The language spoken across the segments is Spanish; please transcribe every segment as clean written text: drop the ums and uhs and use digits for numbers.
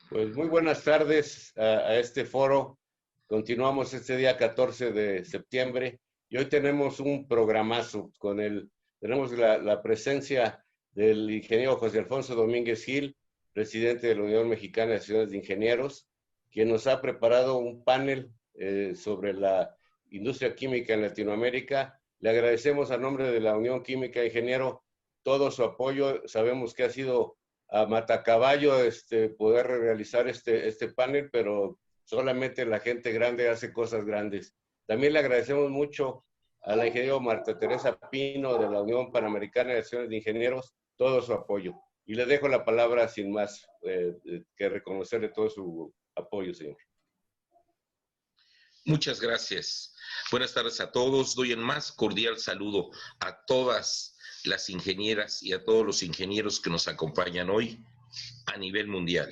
Pues muy buenas tardes a este foro. Continuamos este día 14 de septiembre y hoy tenemos un programazo tenemos la presencia del ingeniero José Alfonso Domínguez Gil, presidente de la Unión Mexicana de Asociaciones de Ingenieros, quien nos ha preparado un panel sobre la industria química en Latinoamérica. Le agradecemos a nombre de la Unión Química de Ingeniero todo su apoyo. Sabemos que ha sido a matacaballo poder realizar este panel, pero solamente la gente grande hace cosas grandes. También le agradecemos mucho a la ingeniera Marta Teresa Pino de la Unión Panamericana de Asociaciones de Ingenieros todo su apoyo. Y le dejo la palabra sin más que reconocerle todo su apoyo, señor. Muchas gracias. Buenas tardes a todos. Doy el más cordial saludo a todas las ingenieras y a todos los ingenieros que nos acompañan hoy a nivel mundial.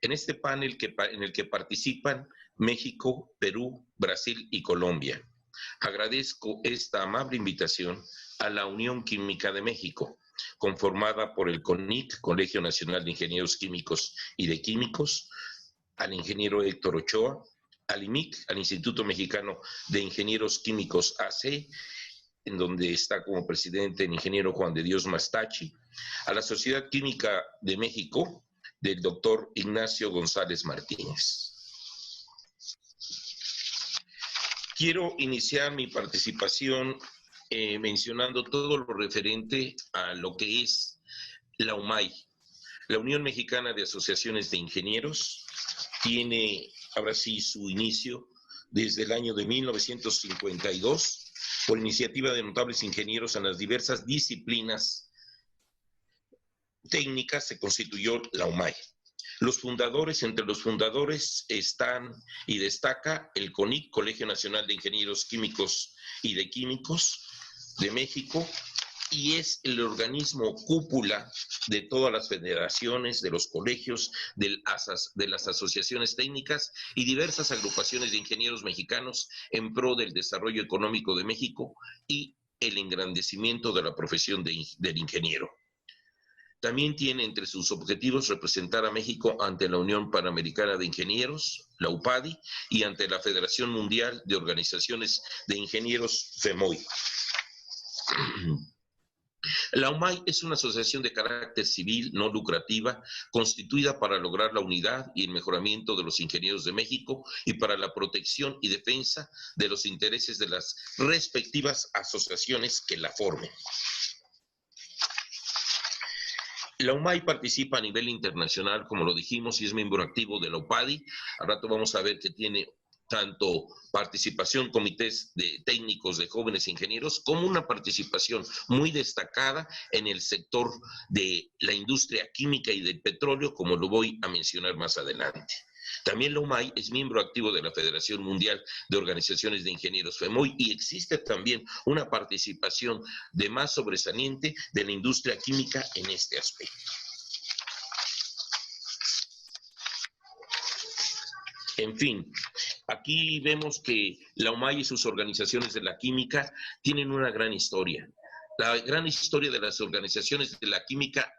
En este panel en el que participan México, Perú, Brasil y Colombia. Agradezco esta amable invitación a la Unión Química de México, conformada por el CONIC, Colegio Nacional de Ingenieros Químicos y de Químicos, al ingeniero Héctor Ochoa, al IMIC, al Instituto Mexicano de Ingenieros Químicos AC, en donde está como presidente el ingeniero Juan de Dios Mastachi, a la Sociedad Química de México, del doctor Ignacio González Martínez. Quiero iniciar mi participación mencionando todo lo referente a lo que es la UMAI, la Unión Mexicana de Asociaciones de Ingenieros. Tiene ahora sí su inicio desde el año de 1952 por iniciativa de notables ingenieros en las diversas disciplinas técnicas. Se constituyó la UMAI. Entre los fundadores están y destaca el CONIC, Colegio Nacional de Ingenieros Químicos y de Químicos de México, y es el organismo cúpula de todas las federaciones, de los colegios, de las asociaciones técnicas y diversas agrupaciones de ingenieros mexicanos en pro del desarrollo económico de México y el engrandecimiento de la profesión del ingeniero. También tiene entre sus objetivos representar a México ante la Unión Panamericana de Ingenieros, la UPADI, y ante la Federación Mundial de Organizaciones de Ingenieros, FEMOI. La UMAI es una asociación de carácter civil no lucrativa constituida para lograr la unidad y el mejoramiento de los ingenieros de México y para la protección y defensa de los intereses de las respectivas asociaciones que la formen. La UMAI participa a nivel internacional, como lo dijimos, y es miembro activo de la UPADI. Al rato vamos a ver que tiene tanto participación, comités de técnicos de jóvenes ingenieros, como una participación muy destacada en el sector de la industria química y del petróleo, como lo voy a mencionar más adelante. También la UMAI es miembro activo de la Federación Mundial de Organizaciones de Ingenieros, FEMOI, y existe también una participación de más sobresaliente de la industria química en este aspecto. En fin, aquí vemos que la UMAI y sus organizaciones de la química tienen una gran historia. La gran historia de las organizaciones de la química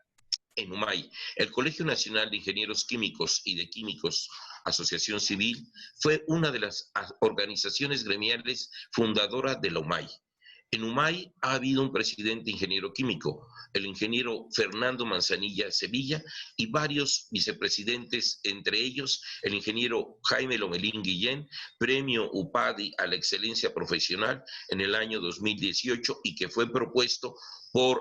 en UMAI. El Colegio Nacional de Ingenieros Químicos y de Químicos, Asociación Civil, fue una de las organizaciones gremiales fundadoras de la UMAI. En UMAI ha habido un presidente ingeniero químico, el ingeniero Fernando Manzanilla Sevilla, y varios vicepresidentes, entre ellos el ingeniero Jaime Lomelín Guillén, premio UPADI a la excelencia profesional en el año 2018 y que fue propuesto por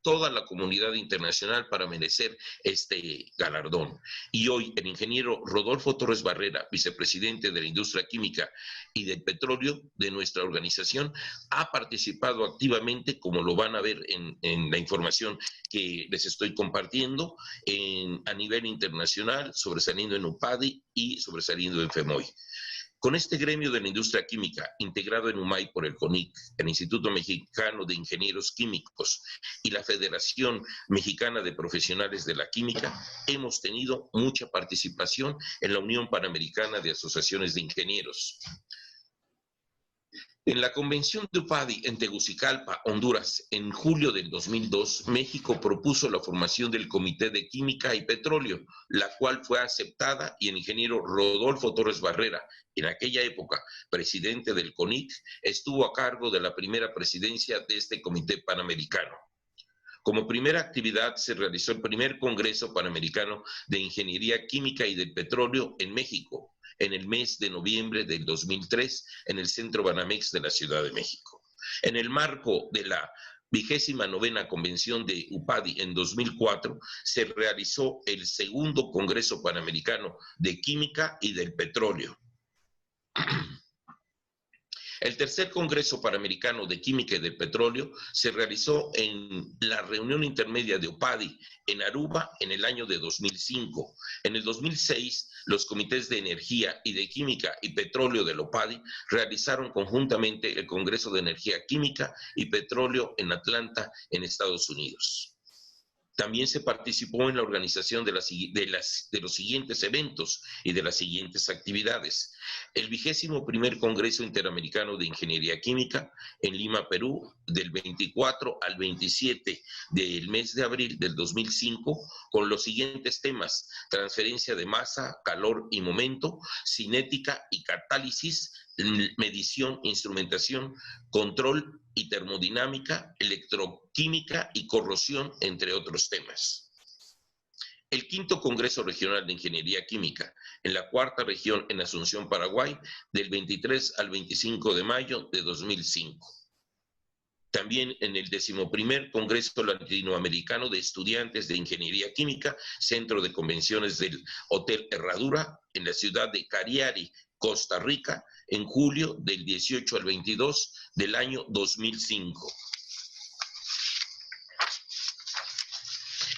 toda la comunidad internacional para merecer este galardón. Y hoy el ingeniero Rodolfo Torres Barrera, vicepresidente de la industria química y del petróleo de nuestra organización, ha participado activamente, como lo van a ver en la información que les estoy compartiendo, a nivel internacional, sobresaliendo en UPADI y sobresaliendo en FEMOI. Con este gremio de la industria química, integrado en UMAI por el CONIC, el Instituto Mexicano de Ingenieros Químicos y la Federación Mexicana de Profesionales de la Química, hemos tenido mucha participación en la Unión Panamericana de Asociaciones de Ingenieros. En la convención de UPADI en Tegucigalpa, Honduras, en julio del 2002, México propuso la formación del Comité de Química y Petróleo, la cual fue aceptada y el ingeniero Rodolfo Torres Barrera, en aquella época presidente del CONIC, estuvo a cargo de la primera presidencia de este Comité Panamericano. Como primera actividad se realizó el primer Congreso Panamericano de Ingeniería Química y del Petróleo en México, en el mes de noviembre del 2003, en el Centro Banamex de la Ciudad de México. En el marco de la 29ª Convención de UPADI en 2004, se realizó el segundo Congreso Panamericano de Química y del Petróleo. El tercer Congreso Panamericano de Química y del Petróleo se realizó en la reunión intermedia de UPADI en Aruba en el año de 2005. En el 2006, los comités de energía y de química y petróleo de la UPADI realizaron conjuntamente el Congreso de Energía Química y Petróleo en Atlanta, en Estados Unidos. También se participó en la organización de los siguientes eventos y de las siguientes actividades. El 21º Congreso Interamericano de Ingeniería Química en Lima, Perú, del 24 al 27 del mes de abril del 2005, con los siguientes temas: transferencia de masa, calor y momento, cinética y catálisis, medición, instrumentación, control y termodinámica, electroquímica y corrosión, entre otros temas. El quinto Congreso Regional de Ingeniería Química en la cuarta región en Asunción, Paraguay, del 23 al 25 de mayo de 2005. También en el 11º Congreso Latinoamericano de Estudiantes de Ingeniería Química, Centro de Convenciones del Hotel Herradura, en la ciudad de Cariari, Costa Rica, en julio del 18 al 22 del año 2005.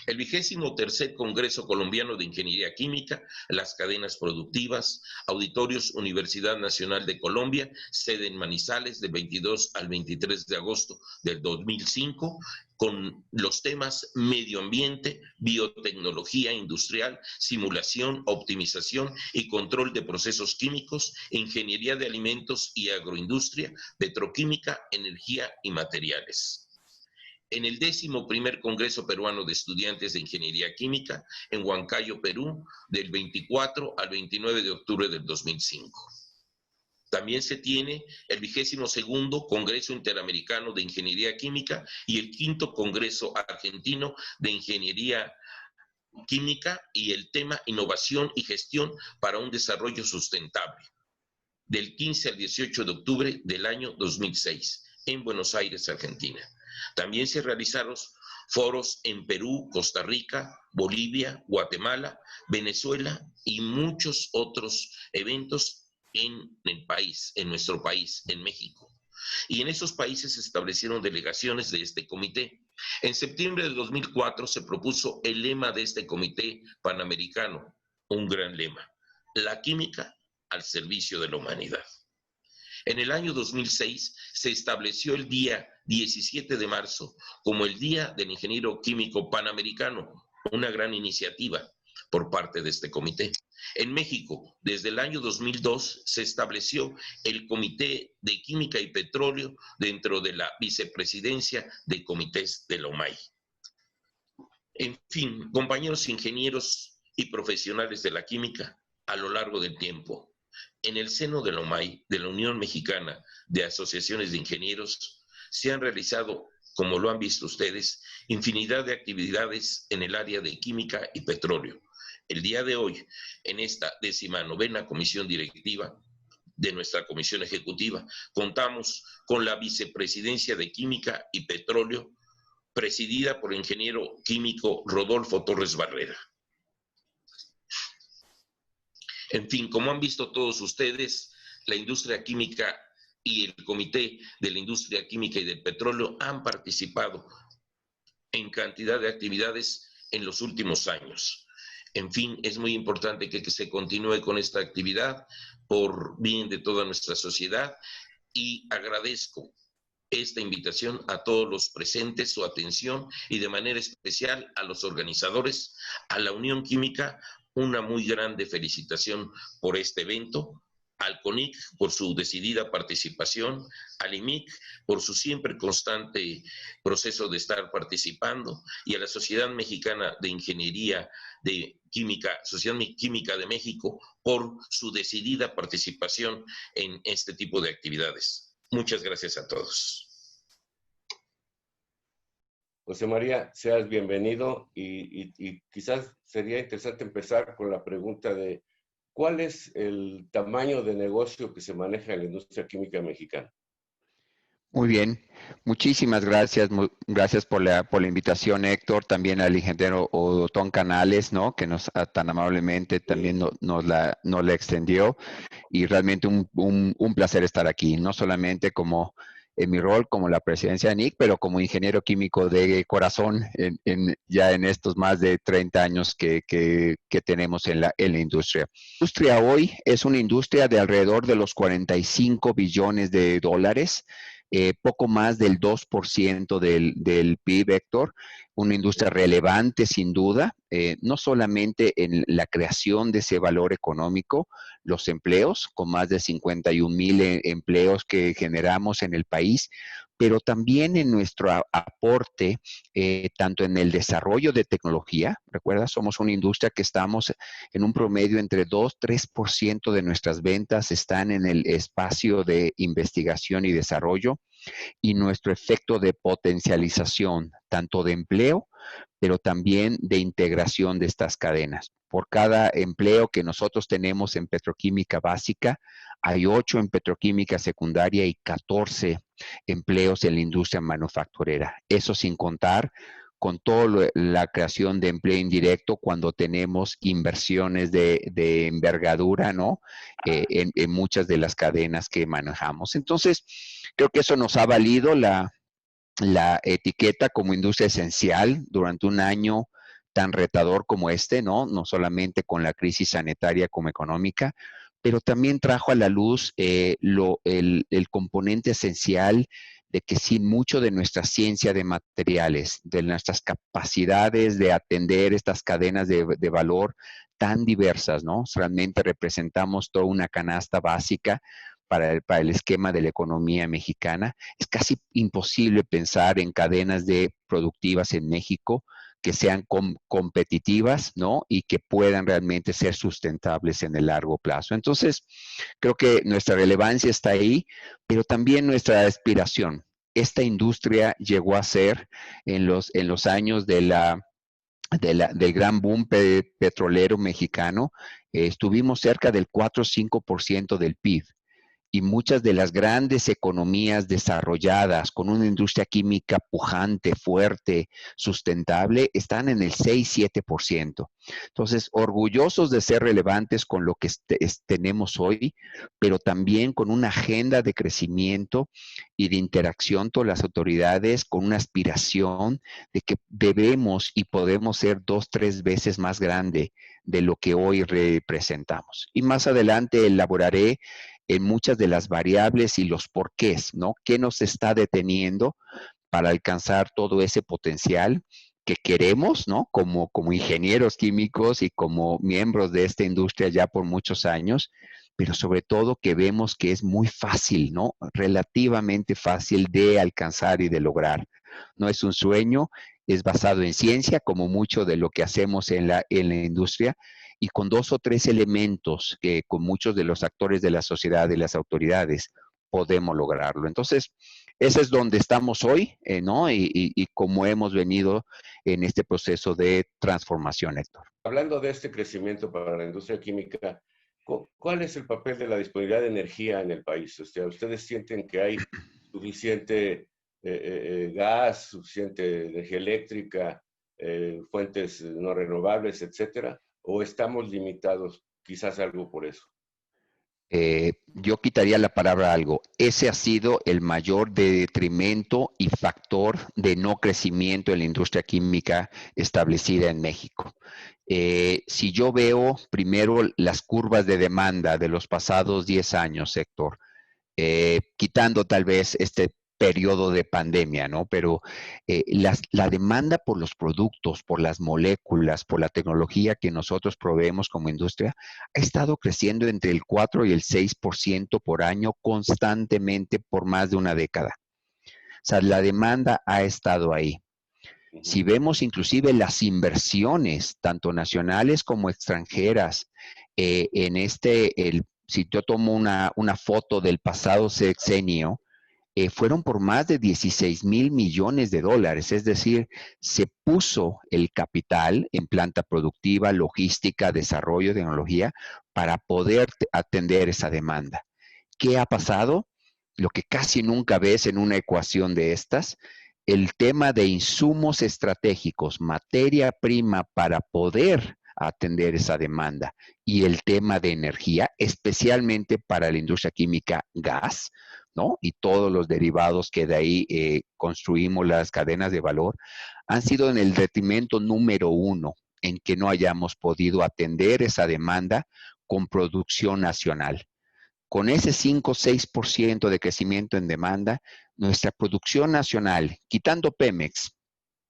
El 23º Congreso Colombiano de Ingeniería Química, las cadenas productivas, auditorios Universidad Nacional de Colombia, sede en Manizales, del 22 al 23 de agosto del 2005, con los temas medio ambiente, biotecnología industrial, simulación, optimización y control de procesos químicos, ingeniería de alimentos y agroindustria, petroquímica, energía y materiales. En el 11º Congreso Peruano de Estudiantes de Ingeniería Química, en Huancayo, Perú, del 24 al 29 de octubre del 2005. También se tiene el 22º Congreso Interamericano de Ingeniería Química y el 5º Congreso Argentino de Ingeniería Química y el tema Innovación y Gestión para un Desarrollo Sustentable, del 15 al 18 de octubre del año 2006, en Buenos Aires, Argentina. También se realizaron foros en Perú, Costa Rica, Bolivia, Guatemala, Venezuela y muchos otros eventos en el país, en nuestro país, en México. Y en esos países se establecieron delegaciones de este comité. En septiembre de 2004 se propuso el lema de este comité panamericano, un gran lema: la química al servicio de la humanidad. En el año 2006 se estableció el día 17 de marzo como el Día del Ingeniero Químico Panamericano, una gran iniciativa por parte de este comité. En México, desde el año 2002, se estableció el Comité de Química y Petróleo dentro de la vicepresidencia de comités de la UMAI. En fin, compañeros ingenieros y profesionales de la química, a lo largo del tiempo, en el seno de la UMAI, de la Unión Mexicana de Asociaciones de Ingenieros, se han realizado, como lo han visto ustedes, infinidad de actividades en el área de química y petróleo. El día de hoy, en esta 19ª comisión directiva de nuestra comisión ejecutiva, contamos con la vicepresidencia de Química y Petróleo, presidida por el ingeniero químico Rodolfo Torres Barrera. En fin, como han visto todos ustedes, la industria química y el Comité de la Industria Química y del Petróleo han participado en cantidad de actividades en los últimos años. En fin, es muy importante que se continúe con esta actividad por bien de toda nuestra sociedad, y agradezco esta invitación a todos los presentes, su atención, y de manera especial a los organizadores, a la Unión Química, una muy grande felicitación por este evento, al CONIC por su decidida participación, al IMIC por su siempre constante proceso de estar participando, y a la Sociedad Mexicana de Ingeniería de Química, Sociedad Química de México, por su decidida participación en este tipo de actividades. Muchas gracias a todos. José María, seas bienvenido y quizás sería interesante empezar con la pregunta de ¿cuál es el tamaño de negocio que se maneja en la industria química mexicana? Muy bien, muchísimas gracias, gracias por la invitación, Héctor, también al ingeniero Otón Canales, ¿no? Que nos tan amablemente también nos la extendió, y realmente un placer estar aquí, no solamente como en mi rol como la presidencia de NIC, pero como ingeniero químico de corazón ya en estos más de 30 años que tenemos en la industria. La industria hoy es una industria de alrededor de los 45 billones de dólares, poco más del 2% del PIB, Héctor, una industria relevante sin duda, no solamente en la creación de ese valor económico, los empleos, con más de 51,000 empleos que generamos en el país, pero también en nuestro aporte, tanto en el desarrollo de tecnología. Recuerda, somos una industria que estamos en un promedio entre 2-3% de nuestras ventas están en el espacio de investigación y desarrollo, y nuestro efecto de potencialización, tanto de empleo, pero también de integración de estas cadenas. Por cada empleo que nosotros tenemos en petroquímica básica, hay 8 en petroquímica secundaria y 14 empleos en la industria manufacturera. Eso sin contar con toda la creación de empleo indirecto cuando tenemos inversiones de envergadura, ¿no? En muchas de las cadenas que manejamos. Entonces, creo que eso nos ha valido la etiqueta como industria esencial durante un año tan retador como este, ¿no? No solamente con la crisis sanitaria como económica, pero también trajo a la luz el componente esencial de que sin mucho de nuestra ciencia de materiales, de nuestras capacidades de atender estas cadenas de valor tan diversas, ¿no? Realmente representamos toda una canasta básica para el esquema de la economía mexicana. Es casi imposible pensar en cadenas productivas en México que sean competitivas, ¿no? Y que puedan realmente ser sustentables en el largo plazo. Entonces, creo que nuestra relevancia está ahí, pero también nuestra aspiración. Esta industria llegó a ser en los años del gran boom petrolero mexicano, estuvimos cerca del 4 o 5% del PIB. Y muchas de las grandes economías desarrolladas con una industria química pujante, fuerte, sustentable, están en el 6-7%. Entonces, orgullosos de ser relevantes con lo que tenemos hoy, pero también con una agenda de crecimiento y de interacción con las autoridades, con una aspiración de que debemos y podemos ser 2-3 veces más grande de lo que hoy representamos. Y más adelante elaboraré en muchas de las variables y los porqués, ¿no? ¿Qué nos está deteniendo para alcanzar todo ese potencial que queremos, ¿no? Como ingenieros químicos y como miembros de esta industria ya por muchos años, pero sobre todo que vemos que es muy fácil, ¿no? Relativamente fácil de alcanzar y de lograr. No es un sueño, es basado en ciencia, como mucho de lo que hacemos en la industria, y con 2 o 3 elementos que con muchos de los actores de la sociedad y las autoridades podemos lograrlo. Entonces, ese es donde estamos hoy, ¿no? Y cómo hemos venido en este proceso de transformación, Héctor. Hablando de este crecimiento para la industria química, ¿cuál es el papel de la disponibilidad de energía en el país? O sea, ¿ustedes sienten que hay suficiente gas, suficiente energía eléctrica, fuentes no renovables, etcétera? ¿O estamos limitados quizás algo por eso? Yo quitaría la palabra algo. Ese ha sido el mayor detrimento y factor de no crecimiento en la industria química establecida en México. Si yo veo primero las curvas de demanda de los pasados 10 años, Héctor, quitando tal vez este periodo de pandemia, ¿no? Pero la demanda por los productos, por las moléculas, por la tecnología que nosotros proveemos como industria, ha estado creciendo entre el 4 y el 6% por año constantemente por más de una década. O sea, la demanda ha estado ahí. Si vemos inclusive las inversiones, tanto nacionales como extranjeras, si yo tomo una foto del pasado sexenio, fueron por más de 16,000 millones de dólares, es decir, se puso el capital en planta productiva, logística, desarrollo, tecnología, para poder atender esa demanda. ¿Qué ha pasado? Lo que casi nunca ves en una ecuación de estas, el tema de insumos estratégicos, materia prima para poder atender esa demanda, y el tema de energía, especialmente para la industria química, gas, ¿no? Y todos los derivados que de ahí construimos las cadenas de valor, han sido en el detrimento número 1 en que no hayamos podido atender esa demanda con producción nacional. Con ese 5 o 6% de crecimiento en demanda, nuestra producción nacional, quitando Pemex,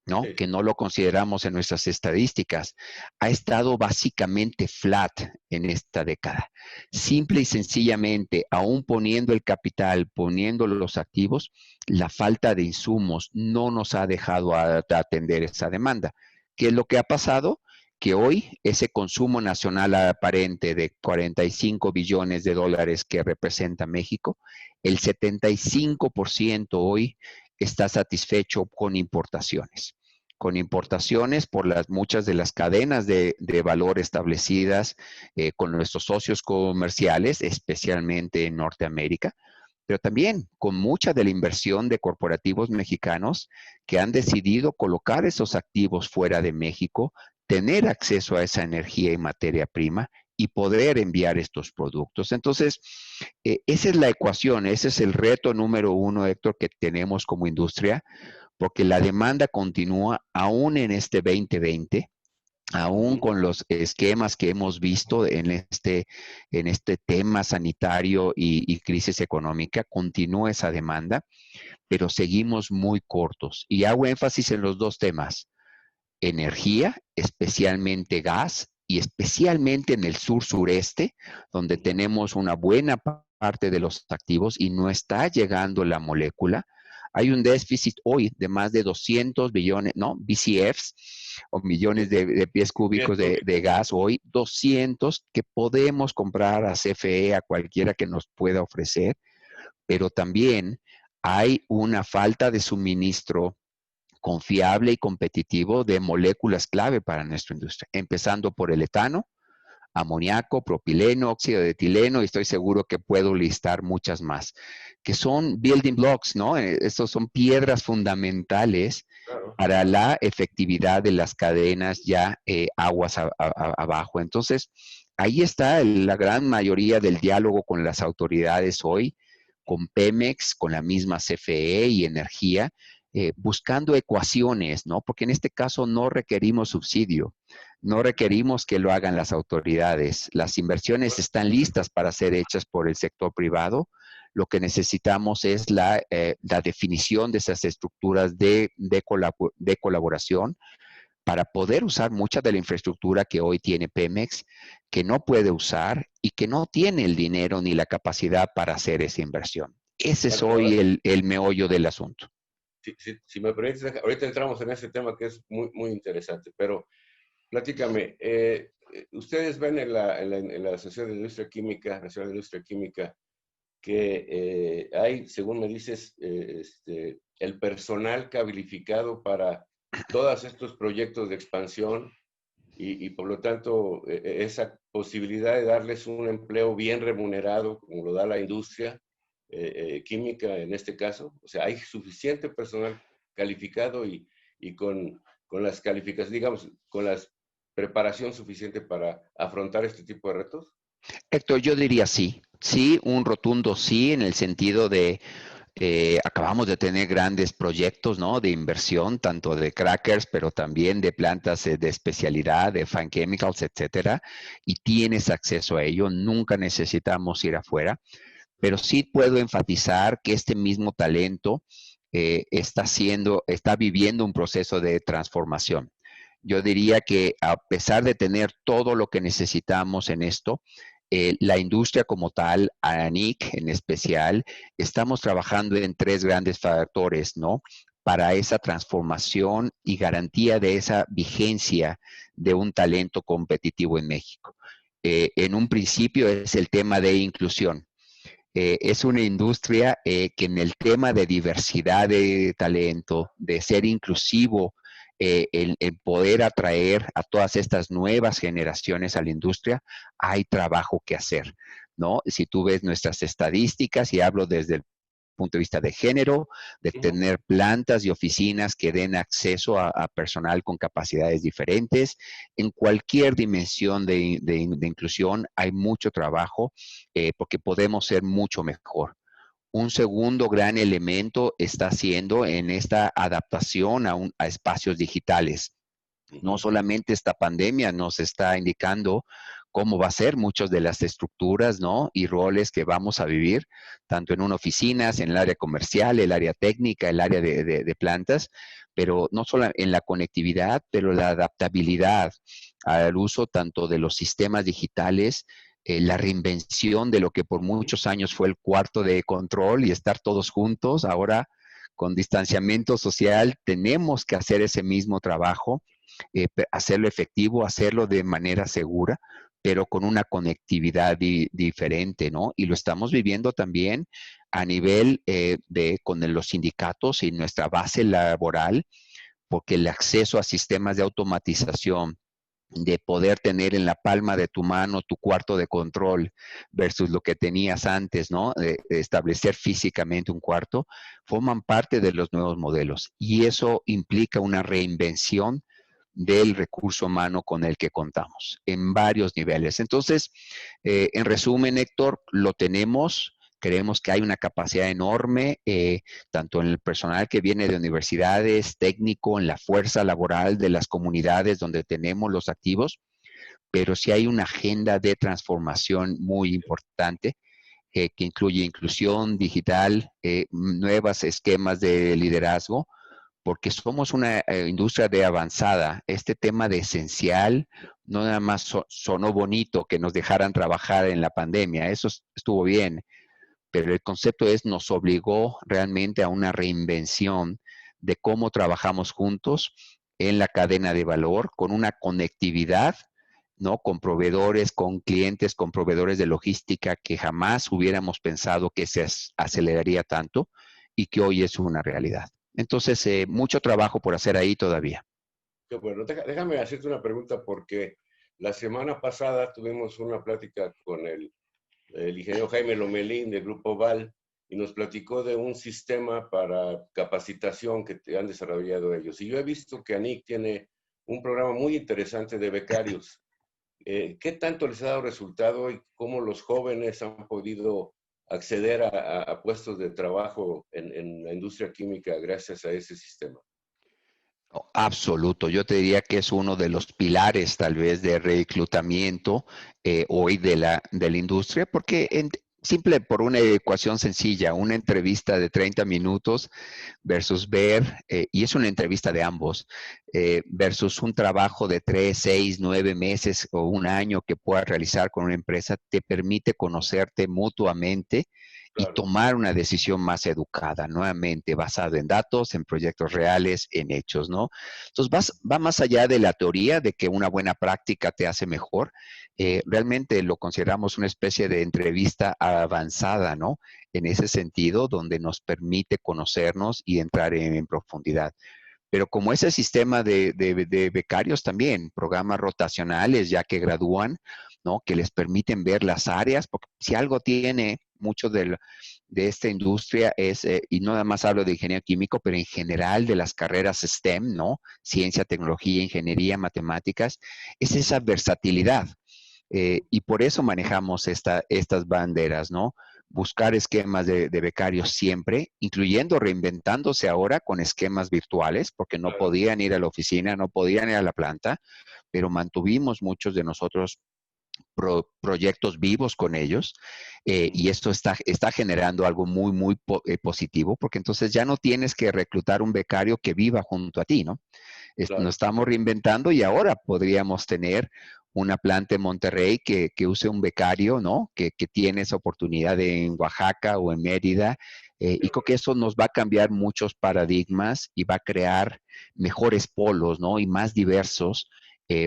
¿no? Sí. Que no lo consideramos en nuestras estadísticas, ha estado básicamente flat en esta década. Simple y sencillamente, aún poniendo el capital, poniendo los activos, la falta de insumos no nos ha dejado atender esa demanda. ¿Qué es lo que ha pasado? Que hoy ese consumo nacional aparente de 45 billones de dólares que representa México, el 75% hoy está satisfecho con importaciones. Con importaciones por muchas de las cadenas de valor establecidas con nuestros socios comerciales, especialmente en Norteamérica, pero también con mucha de la inversión de corporativos mexicanos que han decidido colocar esos activos fuera de México, tener acceso a esa energía y materia prima y poder enviar estos productos. Entonces, esa es la ecuación, ese es el reto número 1, Héctor, que tenemos como industria, porque la demanda continúa aún en este 2020, aún con los esquemas que hemos visto en este tema sanitario y crisis económica, continúa esa demanda, pero seguimos muy cortos. Y hago énfasis en los dos temas: energía, especialmente gas, y especialmente en el sur-sureste, donde tenemos una buena parte de los activos y no está llegando la molécula. Hay un déficit hoy de más de 200 billones, ¿no? BCFs, o millones de pies cúbicos de gas hoy, 200 que podemos comprar a CFE, a cualquiera que nos pueda ofrecer, pero también hay una falta de suministro confiable y competitivo de moléculas clave para nuestra industria, empezando por el etano, amoníaco, propileno, óxido de etileno, y estoy seguro que puedo listar muchas más, que son building blocks, ¿no? Estos son piedras fundamentales para la efectividad de las cadenas ya aguas abajo. Entonces, ahí está la gran mayoría del diálogo con las autoridades hoy, con Pemex, con la misma CFE y Energía, buscando ecuaciones, ¿no? Porque en este caso no requerimos subsidio, no requerimos que lo hagan las autoridades. Las inversiones están listas para ser hechas por el sector privado. Lo que necesitamos es la definición de esas estructuras de colaboración para poder usar mucha de la infraestructura que hoy tiene Pemex, que no puede usar y que no tiene el dinero ni la capacidad para hacer esa inversión. Ese es hoy el meollo del asunto. Si me permites, ahorita entramos en ese tema que es muy, muy interesante, pero platícame, ustedes ven en la Asociación de Industria Química, Nacional de Industria Química, que hay, según me dices, el personal calificado para todos estos proyectos de expansión y por lo tanto esa posibilidad de darles un empleo bien remunerado, como lo da la industria química en este caso. O sea, hay suficiente personal calificado y con las calificaciones, digamos, con la preparación suficiente para afrontar este tipo de retos. Héctor, yo diría sí. Sí, un rotundo sí, en el sentido de acabamos de tener grandes proyectos, ¿no? De inversión, tanto de crackers, pero también de plantas de especialidad, de fine chemicals, etcétera, y tienes acceso a ello. Nunca necesitamos ir afuera. pero sí puedo enfatizar que este mismo talento está viviendo un proceso de transformación. Yo diría que a pesar de tener todo lo que necesitamos en esto, la industria como tal, ANIC en especial, estamos trabajando en tres grandes factores, ¿no? Para esa transformación y garantía de esa vigencia de un talento competitivo en México. En un principio es el tema de inclusión. Es una industria que en el tema de diversidad de talento, de ser inclusivo, el poder atraer a todas estas nuevas generaciones a la industria, hay trabajo que hacer, ¿no? Si tú ves nuestras estadísticas, y hablo desde el punto de vista de género, de tener plantas y oficinas que den acceso a personal con capacidades diferentes. En cualquier dimensión de inclusión hay mucho trabajo porque podemos ser mucho mejor. Un segundo gran elemento está siendo en esta adaptación a espacios digitales. No solamente esta pandemia nos está indicando cómo va a ser muchas de las estructuras, ¿no? Y roles que vamos a vivir, tanto en una oficina, en el área comercial, el área técnica, el área de plantas, pero no solo en la conectividad, pero la adaptabilidad al uso tanto de los sistemas digitales, la reinvención de lo que por muchos años fue el cuarto de control y estar todos juntos. Ahora, con distanciamiento social, tenemos que hacer ese mismo trabajo, hacerlo efectivo, hacerlo de manera segura, pero con una conectividad diferente, ¿no? Y lo estamos viviendo también a nivel con los sindicatos y nuestra base laboral, porque el acceso a sistemas de automatización, de poder tener en la palma de tu mano tu cuarto de control versus lo que tenías antes, ¿no? De establecer físicamente un cuarto, forman parte de los nuevos modelos. Y eso implica una reinvención del recurso humano con el que contamos en varios niveles. Entonces, en resumen, Héctor, lo tenemos. Creemos que hay una capacidad enorme, tanto en el personal que viene de universidades, técnico, en la fuerza laboral de las comunidades donde tenemos los activos, pero sí hay una agenda de transformación muy importante que incluye inclusión digital, nuevos esquemas de liderazgo, porque somos una industria de avanzada. Este tema de esencial no nada más sonó bonito que nos dejaran trabajar en la pandemia, eso estuvo bien, pero el concepto nos obligó realmente a una reinvención de cómo trabajamos juntos en la cadena de valor, con una conectividad, ¿no? Con proveedores, con clientes, con proveedores de logística que jamás hubiéramos pensado que se aceleraría tanto y que hoy es una realidad. Entonces, mucho trabajo por hacer ahí todavía. Qué bueno, déjame hacerte una pregunta porque la semana pasada tuvimos una plática con el ingeniero Jaime Lomelín del Grupo Val y nos platicó de un sistema para capacitación que han desarrollado ellos. Y yo he visto que ANIC tiene un programa muy interesante de becarios. ¿Qué tanto les ha dado resultado y cómo los jóvenes han podido acceder a puestos de trabajo en la industria química gracias a ese sistema? Absoluto. Yo te diría que es uno de los pilares tal vez de reclutamiento hoy de la industria, porque simple por una ecuación sencilla, una entrevista de 30 minutos versus y es una entrevista de ambos, versus un trabajo de 3, 6, 9 meses o un año que puedas realizar con una empresa, te permite conocerte mutuamente y tomar una decisión más educada, nuevamente basada en datos, en proyectos reales, en hechos, ¿no? Entonces, va más allá de la teoría de que una buena práctica te hace mejor. Realmente lo consideramos una especie de entrevista avanzada, ¿no? En ese sentido, donde nos permite conocernos y entrar en profundidad. Pero como ese sistema de becarios también, programas rotacionales ya que gradúan, ¿no? Que les permiten ver las áreas, porque si algo tiene mucho de esta industria y no nada más hablo de ingeniero químico, pero en general de las carreras STEM, ¿no? Ciencia, tecnología, ingeniería, matemáticas, es esa versatilidad. Y por eso manejamos estas banderas, ¿no? Buscar esquemas de becarios siempre, incluyendo reinventándose ahora con esquemas virtuales, porque no podían ir a la oficina, no podían ir a la planta, pero mantuvimos muchos de nosotros proyectos vivos con ellos, y esto está generando algo muy, muy positivo, porque entonces ya no tienes que reclutar un becario que viva junto a ti, ¿no? Claro. Nos estamos reinventando y ahora podríamos tener una planta en Monterrey que use un becario, ¿no? Que tiene esa oportunidad en Oaxaca o en Mérida. Y creo que eso nos va a cambiar muchos paradigmas y va a crear mejores polos, ¿no? Y más diversos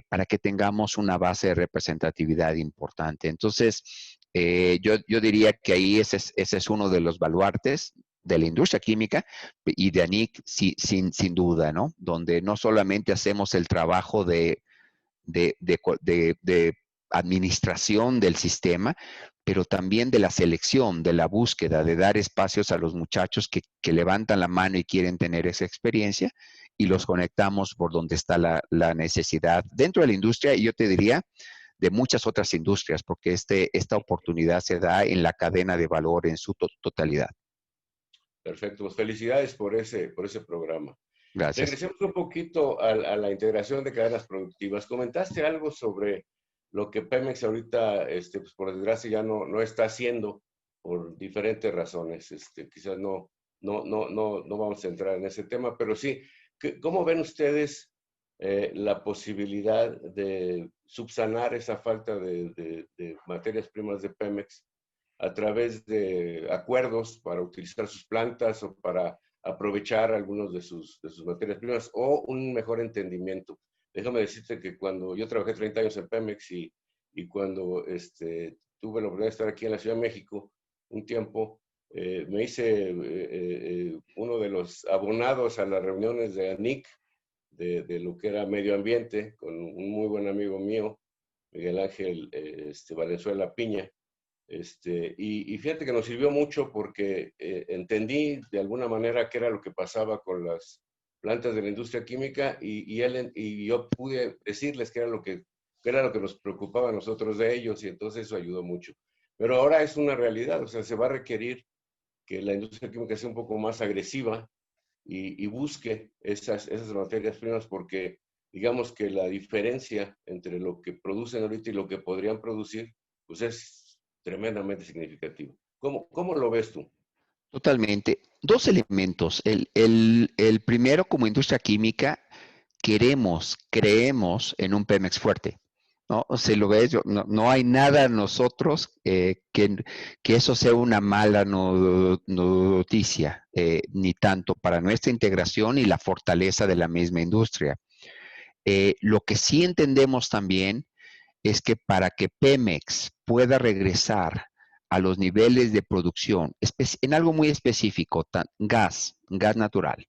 para que tengamos una base de representatividad importante. Entonces, yo diría que ahí ese es uno de los baluartes de la industria química y de ANIC sin duda, ¿no? Donde no solamente hacemos el trabajo de administración del sistema, pero también de la selección, de la búsqueda, de dar espacios a los muchachos que levantan la mano y quieren tener esa experiencia y los conectamos por donde está la necesidad dentro de la industria, y yo te diría de muchas otras industrias, porque esta oportunidad se da en la cadena de valor en su totalidad. Perfecto, pues felicidades por ese programa. Gracias. Regresemos un poquito a la integración de cadenas productivas. Comentaste algo sobre lo que Pemex ahorita, pues por desgracia, ya no está haciendo por diferentes razones. Quizás no vamos a entrar en ese tema, pero sí, ¿cómo ven ustedes la posibilidad de subsanar esa falta de materias primas de Pemex a través de acuerdos para utilizar sus plantas o para aprovechar algunos de sus materias primas, o un mejor entendimiento? Déjame decirte que cuando yo trabajé 30 años en Pemex y cuando tuve la oportunidad de estar aquí en la Ciudad de México un tiempo, me hice uno de los abonados a las reuniones de ANIC, de lo que era medio ambiente, con un muy buen amigo mío, Miguel Ángel Valenzuela Piña. Y fíjate que nos sirvió mucho porque entendí de alguna manera qué era lo que pasaba con las plantas de la industria química, y yo pude decirles qué era lo que nos preocupaba a nosotros de ellos, y entonces eso ayudó mucho. Pero ahora es una realidad, o sea, se va a requerir que la industria química sea un poco más agresiva y busque esas materias primas, porque digamos que la diferencia entre lo que producen ahorita y lo que podrían producir, pues es tremendamente significativo. ¿Cómo lo ves tú? Totalmente. Dos elementos. El primero, como industria química, creemos en un Pemex fuerte, ¿no? Si lo ves, no hay nada en nosotros que eso sea una mala noticia, ni tanto para nuestra integración y la fortaleza de la misma industria. Lo que sí entendemos también es que para que Pemex pueda regresar a los niveles de producción, en algo muy específico, gas natural,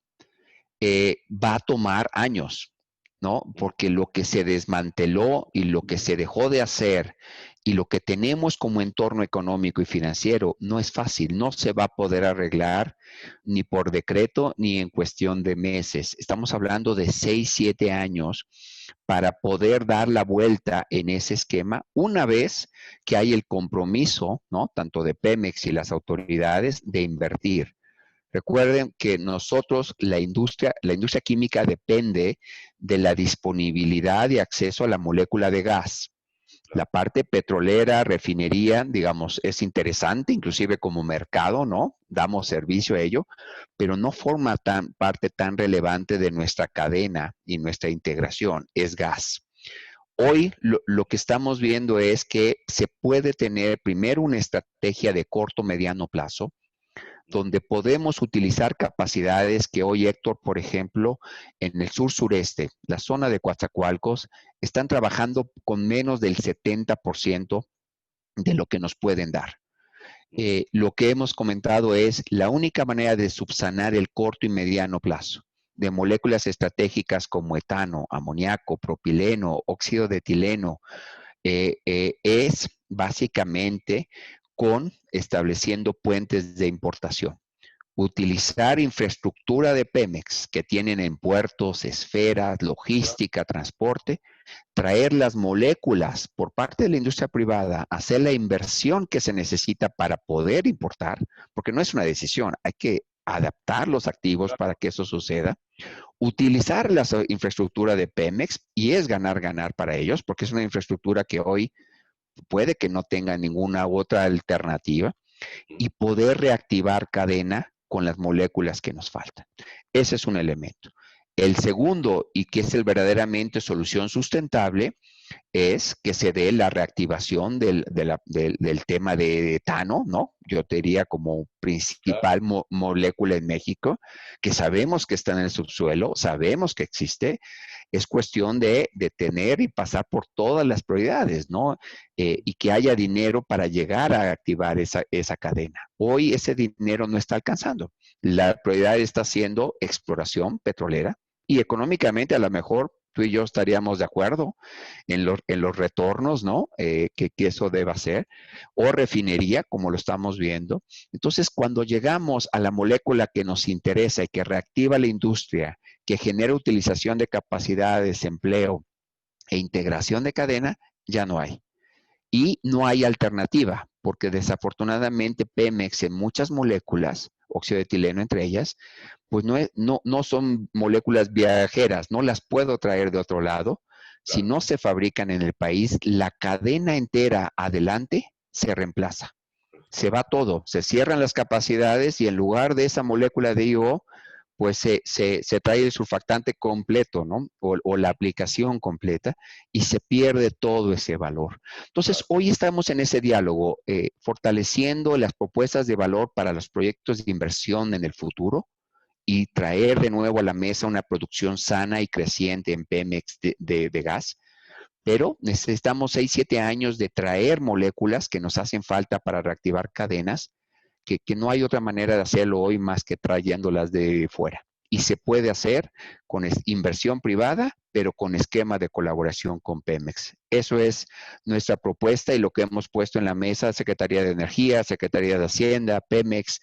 va a tomar años, ¿no? Porque lo que se desmanteló y lo que se dejó de hacer y lo que tenemos como entorno económico y financiero no es fácil, no se va a poder arreglar ni por decreto ni en cuestión de meses. Estamos hablando de 6, 7 años para poder dar la vuelta en ese esquema una vez que hay el compromiso, ¿no? Tanto de Pemex y las autoridades de invertir. Recuerden que nosotros, la industria química depende de la disponibilidad y acceso a la molécula de gas. La parte petrolera, refinería, digamos, es interesante, inclusive como mercado, ¿no? Damos servicio a ello, pero no forma parte tan relevante de nuestra cadena y nuestra integración, es gas. Hoy lo que estamos viendo es que se puede tener primero una estrategia de corto, mediano plazo, donde podemos utilizar capacidades que hoy, Héctor, por ejemplo, en el sur-sureste, la zona de Coatzacoalcos, están trabajando con menos del 70% de lo que nos pueden dar. Lo que hemos comentado es la única manera de subsanar el corto y mediano plazo de moléculas estratégicas como etano, amoníaco, propileno, óxido de etileno, es básicamente con estableciendo puentes de importación. Utilizar infraestructura de Pemex que tienen en puertos, esferas, logística, transporte, traer las moléculas por parte de la industria privada, hacer la inversión que se necesita para poder importar, porque no es una decisión, hay que adaptar los activos para que eso suceda, utilizar la infraestructura de Pemex, y es ganar para ellos, porque es una infraestructura que hoy puede que no tenga ninguna otra alternativa, y poder reactivar cadena con las moléculas que nos faltan. Ese es un elemento. El segundo, y que es el verdaderamente solución sustentable, es que se dé la reactivación del tema de etano, ¿no? Yo te diría como principal molécula en México, que sabemos que está en el subsuelo, sabemos que existe. Es cuestión de tener y pasar por todas las prioridades, ¿no? Y que haya dinero para llegar a activar esa cadena. Hoy ese dinero no está alcanzando. La prioridad está siendo exploración petrolera, y económicamente a lo mejor tú y yo estaríamos de acuerdo en los retornos, ¿no? Que eso deba ser, o refinería, como lo estamos viendo. Entonces, cuando llegamos a la molécula que nos interesa y que reactiva la industria, que genera utilización de capacidades, empleo e integración de cadena, ya no hay. Y no hay alternativa, porque desafortunadamente Pemex en muchas moléculas, óxido de etileno entre ellas, pues no son moléculas viajeras, no las puedo traer de otro lado. Si no se fabrican en el país, la cadena entera adelante se reemplaza. Se va todo, se cierran las capacidades y en lugar de esa molécula de IO, pues se trae el surfactante completo, ¿no? O la aplicación completa, y se pierde todo ese valor. Entonces, hoy estamos en ese diálogo, fortaleciendo las propuestas de valor para los proyectos de inversión en el futuro y traer de nuevo a la mesa una producción sana y creciente en Pemex de gas. Pero necesitamos 6, 7 años de traer moléculas que nos hacen falta para reactivar cadenas, que no hay otra manera de hacerlo hoy más que trayéndolas de fuera. Y se puede hacer con inversión privada, pero con esquema de colaboración con Pemex. Eso es nuestra propuesta y lo que hemos puesto en la mesa, Secretaría de Energía, Secretaría de Hacienda, Pemex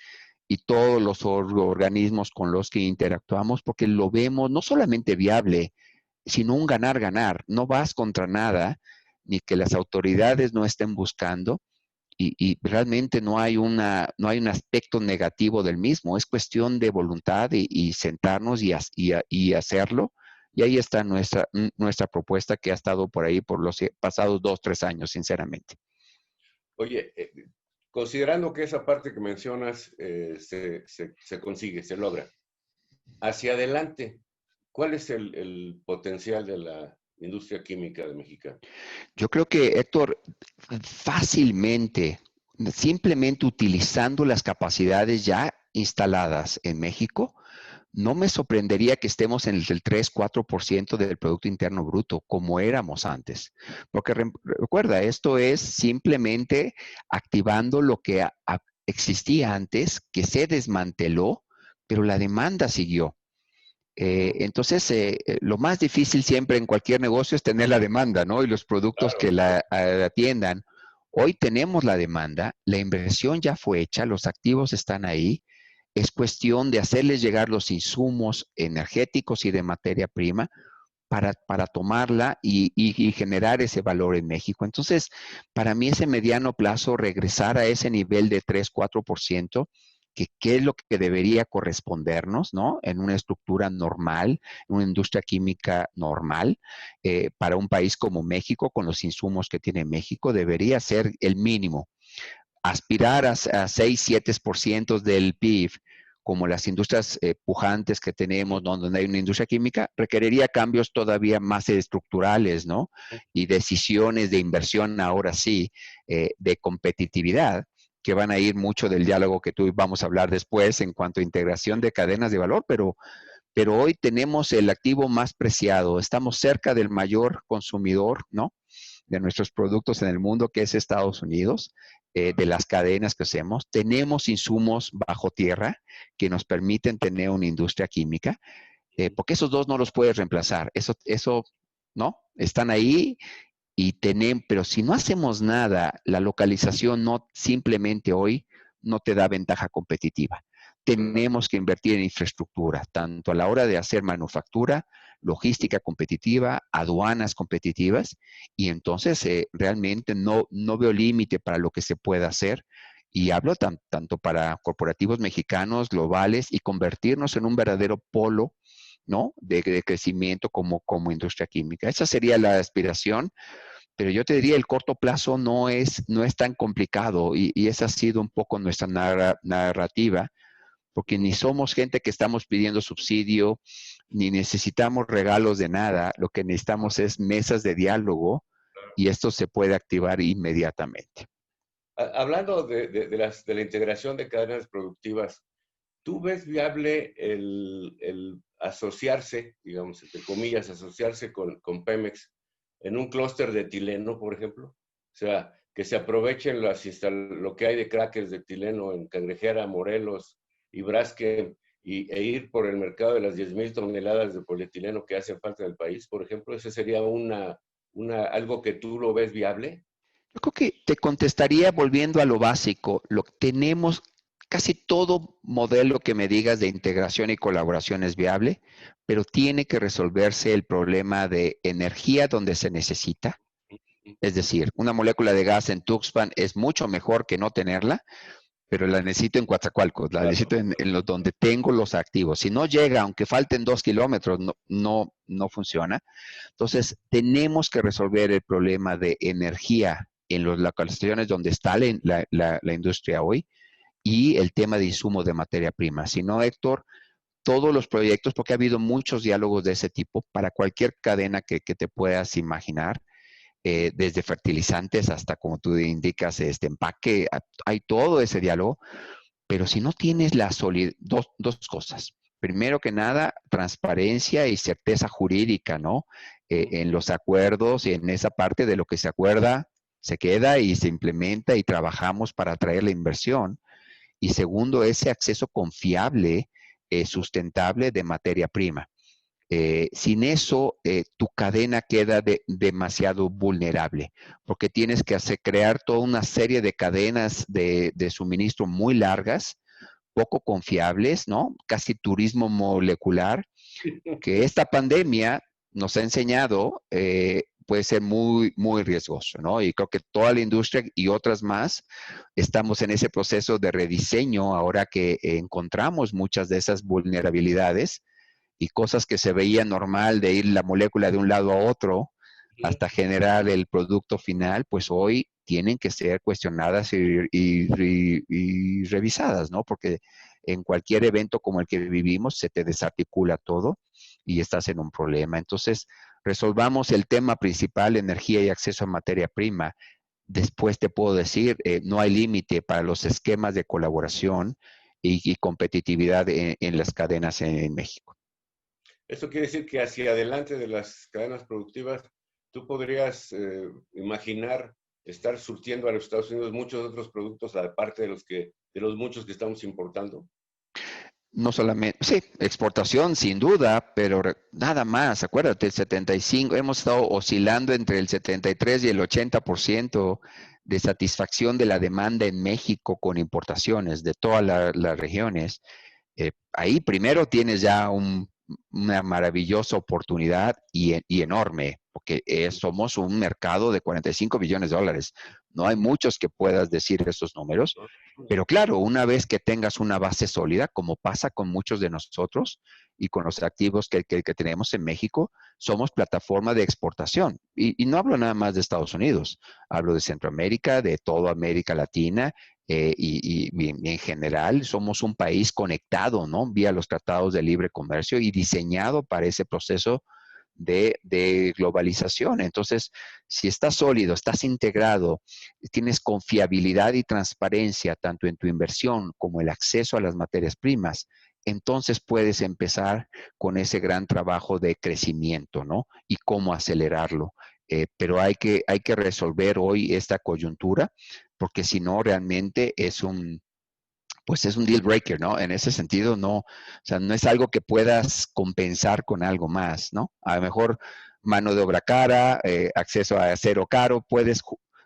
y todos los organismos con los que interactuamos, porque lo vemos no solamente viable, sino un ganar-ganar. No vas contra nada, ni que las autoridades no estén buscando, y realmente no hay un aspecto negativo del mismo. Es cuestión de voluntad y sentarnos y hacerlo. Y ahí está nuestra propuesta, que ha estado por ahí por los pasados 2, 3 años, sinceramente. Oye, considerando que esa parte que mencionas se consigue, se logra, hacia adelante, ¿cuál es el potencial de la industria química de México? Yo creo que, Héctor, fácilmente, simplemente utilizando las capacidades ya instaladas en México, no me sorprendería que estemos en el 3, 4% del Producto Interno Bruto, como éramos antes. Porque recuerda, esto es simplemente activando lo que existía antes, que se desmanteló, pero la demanda siguió. Entonces, lo más difícil siempre en cualquier negocio es tener la demanda, ¿no? Y los productos que la atiendan. Hoy tenemos la demanda, la inversión ya fue hecha, los activos están ahí. Es cuestión de hacerles llegar los insumos energéticos y de materia prima para tomarla y generar ese valor en México. Entonces, para mí ese mediano plazo, regresar a ese nivel de 3, 4%, que es lo que debería correspondernos, ¿no? En una estructura normal, en una industria química normal, para un país como México, con los insumos que tiene México, debería ser el mínimo. Aspirar a 6, 7% del PIB, como las industrias pujantes que tenemos, donde hay una industria química, requeriría cambios todavía más estructurales, ¿no? Y decisiones de inversión, ahora sí, de competitividad, que van a ir mucho del diálogo que tú vamos a hablar después en cuanto a integración de cadenas de valor, pero hoy tenemos el activo más preciado, estamos cerca del mayor consumidor, ¿no? De nuestros productos en el mundo, que es Estados Unidos, de las cadenas que hacemos. Tenemos insumos bajo tierra que nos permiten tener una industria química, porque esos dos no los puedes reemplazar. Eso, ¿no? Están ahí pero si no hacemos nada, la localización no simplemente hoy no te da ventaja competitiva. Tenemos que invertir en infraestructura, tanto a la hora de hacer manufactura, logística competitiva, aduanas competitivas, y entonces realmente no veo límite para lo que se pueda hacer. Y hablo tanto para corporativos mexicanos, globales, y convertirnos en un verdadero polo, ¿no? de crecimiento como industria química. Esa sería la aspiración, pero yo te diría el corto plazo no es tan complicado y esa ha sido un poco nuestra narrativa, porque ni somos gente que estamos pidiendo subsidio, ni necesitamos regalos de nada, lo que necesitamos es mesas de diálogo y esto se puede activar inmediatamente. Hablando de la integración de cadenas productivas, ¿tú ves viable el asociarse, digamos, entre comillas, asociarse con Pemex en un clúster de etileno, por ejemplo? O sea, que se aprovechen lo que hay de crackers de etileno en Cangrejera, Morelos y Braskem e ir por el mercado de las 10,000 toneladas de polietileno que hacen falta en el país, por ejemplo. ¿Ese sería algo que tú lo ves viable? Yo creo que te contestaría volviendo a lo básico. Tenemos casi todo modelo que me digas de integración y colaboración es viable, pero tiene que resolverse el problema de energía donde se necesita. Es decir, una molécula de gas en Tuxpan es mucho mejor que no tenerla, pero la necesito en Coatzacoalcos, la necesito en donde tengo los activos. Si no llega, aunque falten 2 kilómetros, no funciona. Entonces, tenemos que resolver el problema de energía en las localizaciones donde está la industria hoy y el tema de insumo de materia prima. Si no, Héctor, todos los proyectos, porque ha habido muchos diálogos de ese tipo para cualquier cadena que te puedas imaginar, desde fertilizantes hasta, como tú indicas, empaque, hay todo ese diálogo, pero si no tienes dos cosas. Primero que nada, transparencia y certeza jurídica, ¿no? En los acuerdos y en esa parte de lo que se acuerda, se queda y se implementa y trabajamos para atraer la inversión. Y segundo, ese acceso confiable, sustentable de materia prima. Sin eso, tu cadena queda demasiado vulnerable, porque tienes que crear toda una serie de cadenas de suministro muy largas, poco confiables, ¿no? Casi turismo molecular, que esta pandemia nos ha enseñado puede ser muy, muy riesgoso, ¿no? Y creo que toda la industria y otras más estamos en ese proceso de rediseño ahora que encontramos muchas de esas vulnerabilidades y cosas que se veía normal de ir la molécula de un lado a otro hasta generar el producto final, pues hoy tienen que ser cuestionadas y revisadas, ¿no? Porque en cualquier evento como el que vivimos se te desarticula todo y estás en un problema. Entonces, resolvamos el tema principal, energía y acceso a materia prima. Después te puedo decir, no hay límite para los esquemas de colaboración y competitividad en las cadenas en México. Esto quiere decir que hacia adelante de las cadenas productivas, tú podrías imaginar estar surtiendo a los Estados Unidos muchos otros productos, aparte de los muchos que estamos importando. No solamente, sí, exportación sin duda, pero nada más. Acuérdate, el 75, hemos estado oscilando entre el 73 y el 80% de satisfacción de la demanda en México con importaciones de todas las regiones. Ahí primero tienes ya una maravillosa oportunidad y enorme, porque somos un mercado de 45 billones de dólares. No hay muchos que puedas decir esos números, pero claro, una vez que tengas una base sólida, como pasa con muchos de nosotros y con los activos que tenemos en México, somos plataforma de exportación. Y no hablo nada más de Estados Unidos, hablo de Centroamérica, de toda América Latina, y en general somos un país conectado, ¿no? Vía los tratados de libre comercio y diseñado para ese proceso de globalización. Entonces, si estás sólido, estás integrado, tienes confiabilidad y transparencia tanto en tu inversión como el acceso a las materias primas, entonces puedes empezar con ese gran trabajo de crecimiento, ¿no? Y cómo acelerarlo. Pero hay que resolver hoy esta coyuntura, porque si no, realmente pues es un deal breaker, ¿no? En ese sentido, no, o sea, no es algo que puedas compensar con algo más, ¿no? A lo mejor mano de obra cara, acceso a acero caro, puedes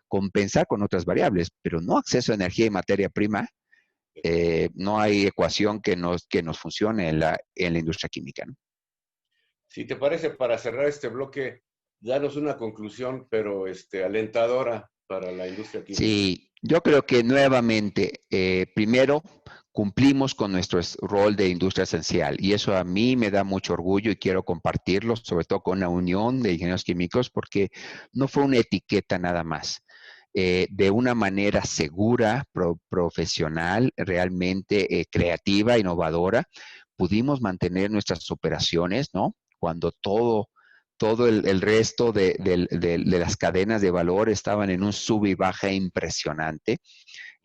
compensar con otras variables, pero no acceso a energía y materia prima. No hay ecuación que nos funcione en la industria química, ¿no? Si te parece, para cerrar este bloque, danos una conclusión, pero alentadora para la industria química. Sí, yo creo que nuevamente, primero, cumplimos con nuestro rol de industria esencial y eso a mí me da mucho orgullo y quiero compartirlo, sobre todo con la Unión de Ingenieros Químicos, porque no fue una etiqueta nada más. De una manera segura, profesional, realmente creativa, innovadora, pudimos mantener nuestras operaciones, ¿no? Cuando todo el resto de las cadenas de valor estaban en un sub y baja impresionante.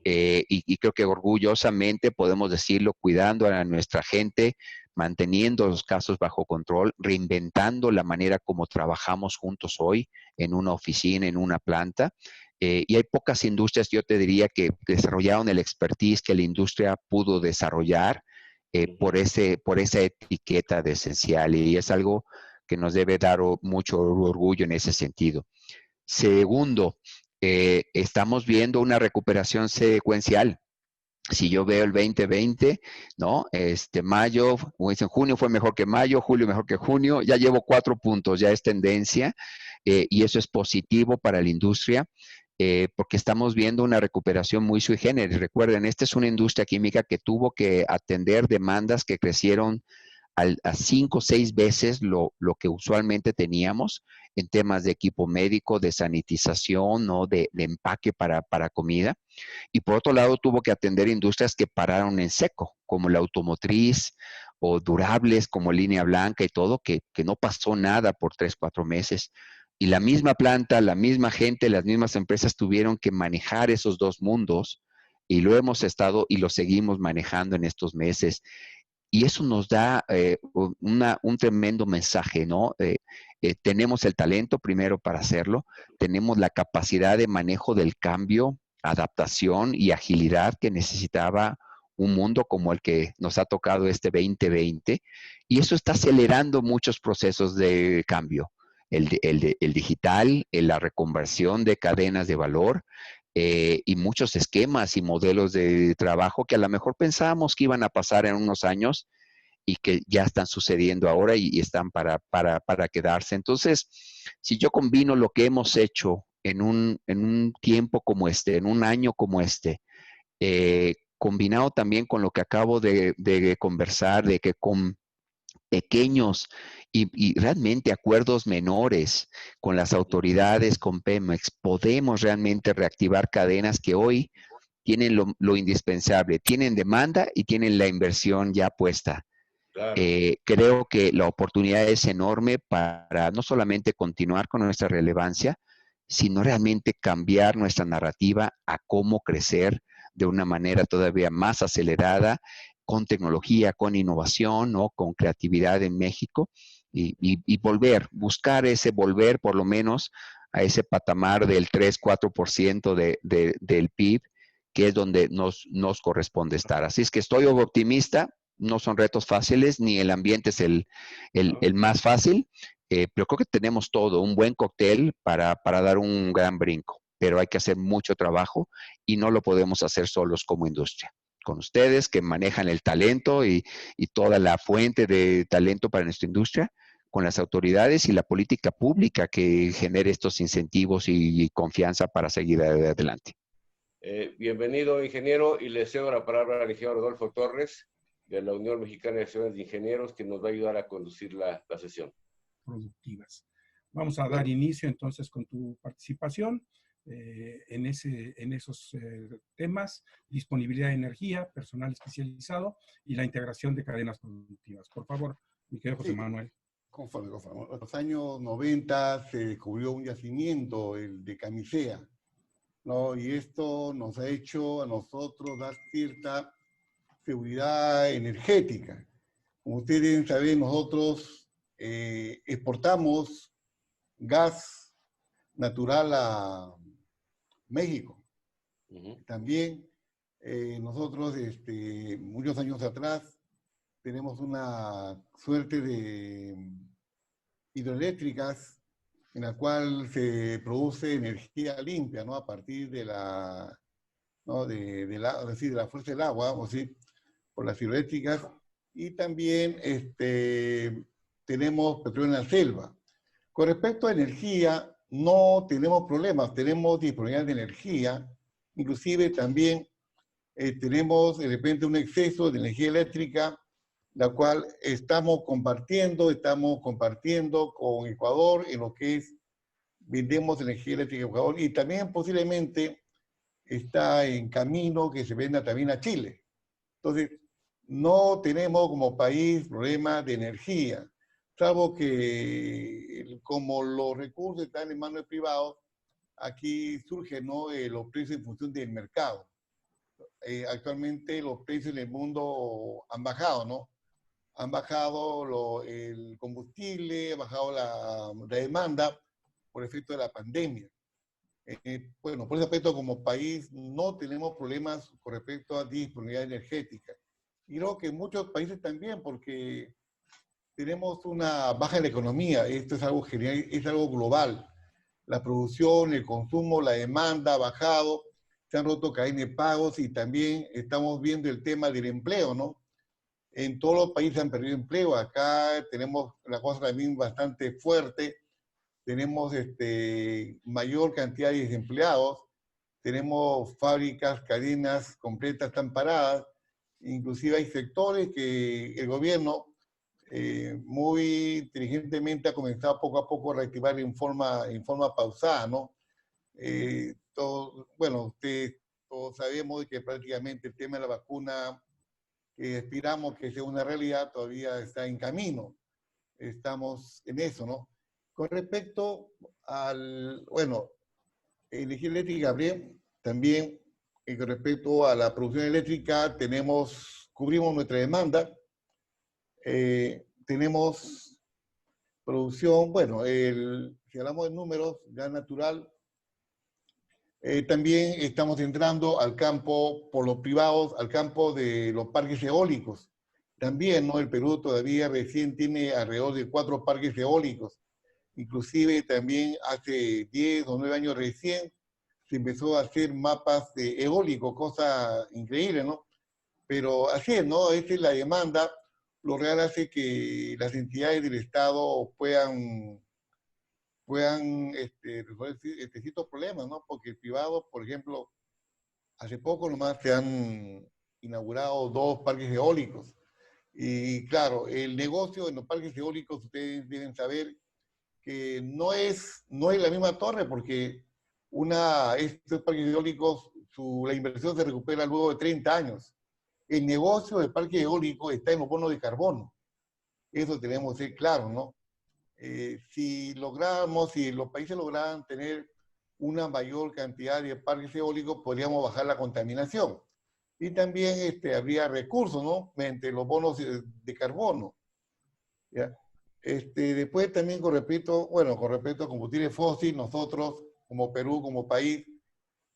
Y creo que orgullosamente podemos decirlo, cuidando a nuestra gente, manteniendo los casos bajo control, reinventando la manera como trabajamos juntos hoy en una oficina, en una planta. Y hay pocas industrias, yo te diría, que desarrollaron el expertise que la industria pudo desarrollar por esa etiqueta de esencial. Y es algo que nos debe dar mucho orgullo en ese sentido. Segundo, estamos viendo una recuperación secuencial. Si yo veo el 2020, ¿no? Mayo, o en junio fue mejor que mayo, julio mejor que junio, ya llevo 4 puntos, ya es tendencia, y eso es positivo para la industria, porque estamos viendo una recuperación muy sui generis. Recuerden, esta es una industria química que tuvo que atender demandas que crecieron a 5 o 6 veces lo que usualmente teníamos en temas de equipo médico, de sanitización, ¿no? de empaque para comida. Y por otro lado, tuvo que atender industrias que pararon en seco, como la automotriz o durables como Línea Blanca y todo, que no pasó nada por 3, 4 meses. Y la misma planta, la misma gente, las mismas empresas tuvieron que manejar esos dos mundos y lo hemos estado y lo seguimos manejando en estos meses. Y eso nos da un tremendo mensaje, ¿no? Tenemos el talento primero para hacerlo, tenemos la capacidad de manejo del cambio, adaptación y agilidad que necesitaba un mundo como el que nos ha tocado este 2020, y eso está acelerando muchos procesos de cambio. El digital, la reconversión de cadenas de valor, y muchos esquemas y modelos de trabajo que a lo mejor pensábamos que iban a pasar en unos años y que ya están sucediendo ahora y están para quedarse. Entonces, si yo combino lo que hemos hecho en un tiempo como este, en un año como este, combinado también con lo que acabo de conversar, de que con pequeños y realmente acuerdos menores con las autoridades, con Pemex, podemos realmente reactivar cadenas que hoy tienen lo indispensable, tienen demanda y tienen la inversión ya puesta. Claro. Creo que la oportunidad es enorme para no solamente continuar con nuestra relevancia, sino realmente cambiar nuestra narrativa a cómo crecer de una manera todavía más acelerada, con tecnología, con innovación, ¿no? Con creatividad en México y buscar ese volver por lo menos a ese patamar del 3-4% del PIB, que es donde nos corresponde estar. Así es que estoy optimista, no son retos fáciles, ni el ambiente es el más fácil, pero creo que tenemos todo, un buen cóctel para dar un gran brinco, pero hay que hacer mucho trabajo y no lo podemos hacer solos como industria. Con ustedes que manejan el talento y toda la fuente de talento para nuestra industria, con las autoridades y la política pública que genere estos incentivos y confianza para seguir adelante. Bienvenido, ingeniero, y le cedo la palabra al ingeniero Rodolfo Torres, de la Unión Mexicana de Asociaciones de Ingenieros, que nos va a ayudar a conducir la sesión. Productivas. Vamos a dar inicio entonces con tu participación en esos temas: disponibilidad de energía, personal especializado y la integración de cadenas productivas. Por favor, mi querido José Manuel. Conforme. En los años 90 se descubrió un yacimiento, el de Camisea, ¿no? Y esto nos ha hecho a nosotros dar cierta seguridad energética. Como ustedes deben saber, nosotros exportamos gas natural a México. También nosotros, muchos años atrás, tenemos una suerte de hidroeléctricas en la cual se produce energía limpia, ¿no? A partir de la, ¿no? de la fuerza del agua, o sí, por las hidroeléctricas. Y también tenemos petróleo en la selva. Con respecto a energía, no tenemos problemas, tenemos disponibilidad de energía, inclusive también tenemos de repente un exceso de energía eléctrica, la cual estamos compartiendo con Ecuador en lo que es, vendemos energía eléctrica a Ecuador, y también posiblemente está en camino que se venda también a Chile. Entonces, no tenemos como país problema de energía, salvo que como los recursos están en manos de privados, aquí surgen, ¿no?, los precios en función del mercado. Actualmente los precios en el mundo han bajado, ¿no? Han bajado el combustible, ha bajado la demanda por efecto de la pandemia. Bueno, por ese aspecto como país no tenemos problemas con respecto a disponibilidad energética. Y creo que en muchos países también, porque tenemos una baja en la economía. Esto es algo general, es algo global. La producción, el consumo, la demanda ha bajado, se han roto cadenas de pagos y también estamos viendo el tema del empleo, ¿no? En todos los países han perdido empleo. Acá tenemos la cosa también bastante fuerte. Tenemos mayor cantidad de desempleados. Tenemos fábricas, cadenas completas están paradas. Inclusive hay sectores que el gobierno muy inteligentemente ha comenzado poco a poco a reactivar en forma pausada, ¿no? Bueno, todos sabemos que prácticamente el tema de la vacuna, que esperamos que sea una realidad, todavía está en camino. Estamos en eso, ¿no? Con respecto bueno, energía eléctrica, también con respecto a la producción eléctrica, cubrimos nuestra demanda. Tenemos producción, bueno, si hablamos de números, gas natural, también estamos entrando al campo, por los privados, al campo de los parques eólicos. También, ¿no? El Perú todavía recién tiene alrededor de 4 parques eólicos. Inclusive también hace 10 o 9 años recién se empezó a hacer mapas de eólico, cosa increíble, ¿no? Pero así es, ¿no? Esa es la demanda. Lo real hace que las entidades del Estado puedan resolver ciertos problemas, ¿no? Porque el privado, por ejemplo, hace poco nomás se han inaugurado 2 parques eólicos. Y claro, el negocio en los parques eólicos, ustedes deben saber que no es la misma torre, porque estos parques eólicos, la inversión se recupera luego de 30 años. El negocio del parque eólico está en los bonos de carbono. Eso tenemos que ser claros, ¿no? Si los países lograran tener una mayor cantidad de parques eólicos, podríamos bajar la contaminación. Y también habría recursos, ¿no? Mediante los bonos de carbono. ¿Ya? Después también con respecto a combustible fósil, nosotros como Perú, como país,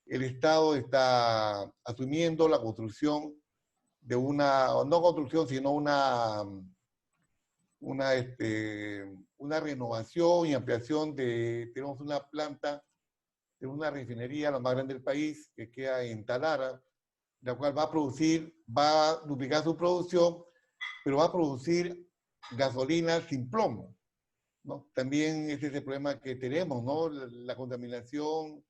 el Estado está asumiendo la construcción de no construcción, sino una renovación y ampliación tenemos una planta de una refinería, la más grande del país, que queda en Talara, la cual va a duplicar su producción, pero va a producir gasolina sin plomo, ¿no? También ese es el problema que tenemos, ¿no? La contaminación,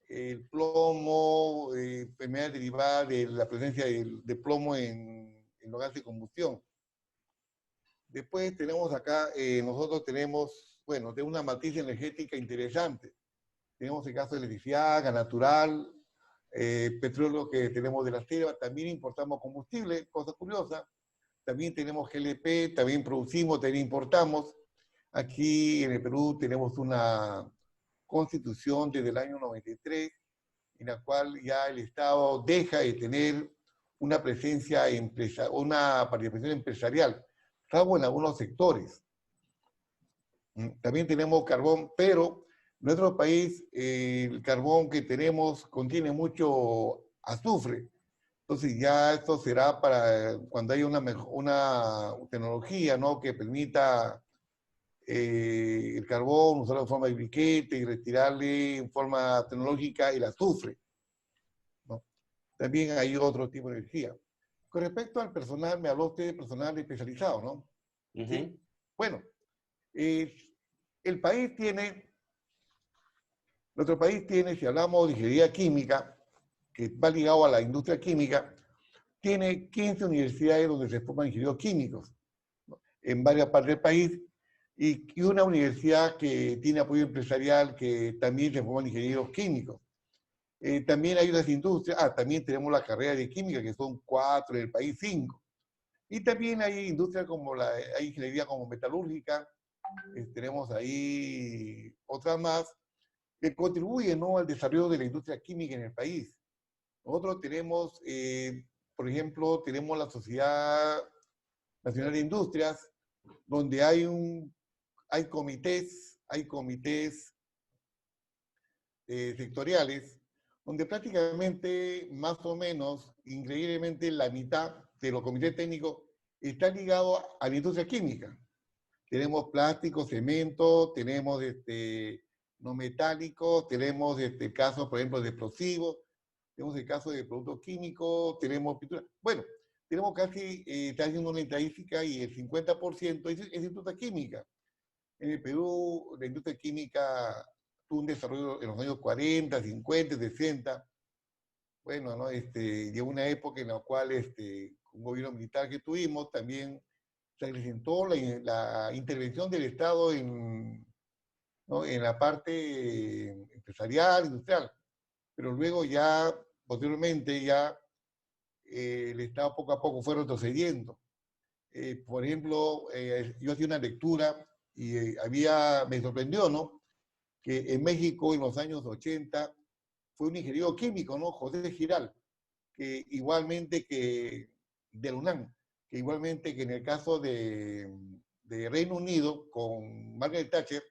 el plomo, enfermedades derivadas de la presencia de plomo en los gases de combustión. Después tenemos acá, nosotros tenemos, bueno, de una matriz energética interesante. Tenemos el caso de electricidad, gas natural, petróleo que tenemos de la selva, también importamos combustible, cosa curiosa. También tenemos GLP, también producimos, también importamos. Aquí en el Perú tenemos una constitución desde el año 93, en la cual ya el Estado deja de tener una presencia, una participación empresarial, salvo en algunos sectores. También tenemos carbón, pero en nuestro país el carbón que tenemos contiene mucho azufre. Entonces ya esto será para cuando haya una tecnología, ¿no?, que permita el carbón usarlo en forma de briquete y retirarle en forma tecnológica el azufre, ¿no? También hay otro tipo de energía. Con respecto al personal, me habló usted de personal especializado, ¿no? ¿Sí? Bueno, nuestro país tiene, si hablamos de ingeniería química, que va ligado a la industria química, tiene 15 universidades donde se forman ingenieros químicos, ¿no?, en varias partes del país, y una universidad que tiene apoyo empresarial que también se forman ingenieros químicos. También hay unas industrias, también tenemos la carrera de química, que son 4, en el país 5. Y también hay industrias como hay ingeniería como metalúrgica, tenemos ahí otras más, que contribuyen, ¿no?, al desarrollo de la industria química en el país. Nosotros tenemos, por ejemplo, tenemos la Sociedad Nacional de Industrias, donde hay comités sectoriales, donde prácticamente, más o menos, increíblemente, la mitad de los comités técnicos está ligado a la industria química. Tenemos plástico, cemento, tenemos no metálicos, tenemos casos, por ejemplo, de explosivos, tenemos el caso de productos químicos, tenemos pintura. Bueno, tenemos casi, está haciendo una estadística y el 50% es industria química. En el Perú, la industria química tuvo un desarrollo en los años 40, 50, 60. Bueno, ¿no? Llegó una época en la cual un gobierno militar que tuvimos también se acrecentó la intervención del Estado ¿no?, en la parte empresarial, industrial. Pero luego ya, posteriormente, ya el Estado poco a poco fue retrocediendo. Por ejemplo, yo hacía una lectura y me sorprendió, ¿no?, que en México en los años 80 fue un ingeniero químico, ¿no?, José Giral, que igualmente que del UNAM, que igualmente que en el caso de Reino Unido con Margaret Thatcher,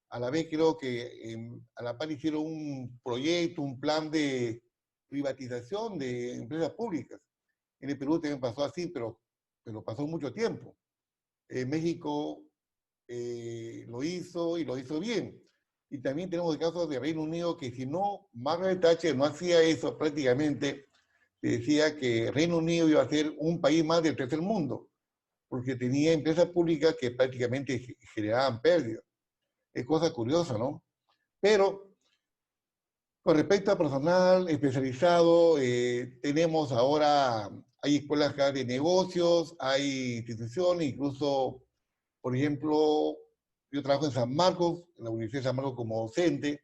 a la vez creo que a la par hicieron un proyecto, un plan de privatización de empresas públicas. En el Perú también pasó así, pero pasó mucho tiempo. México lo hizo y lo hizo bien. Y también tenemos el caso de Reino Unido, que si no, Margaret Thatcher no hacía eso prácticamente, decía que Reino Unido iba a ser un país más del tercer mundo, porque tenía empresas públicas que prácticamente generaban pérdidas. Es cosa curiosa, ¿no? Pero con respecto a personal especializado, tenemos ahora, hay escuelas de negocios, hay instituciones, incluso, por ejemplo, yo trabajo en San Marcos, en la Universidad de San Marcos como docente,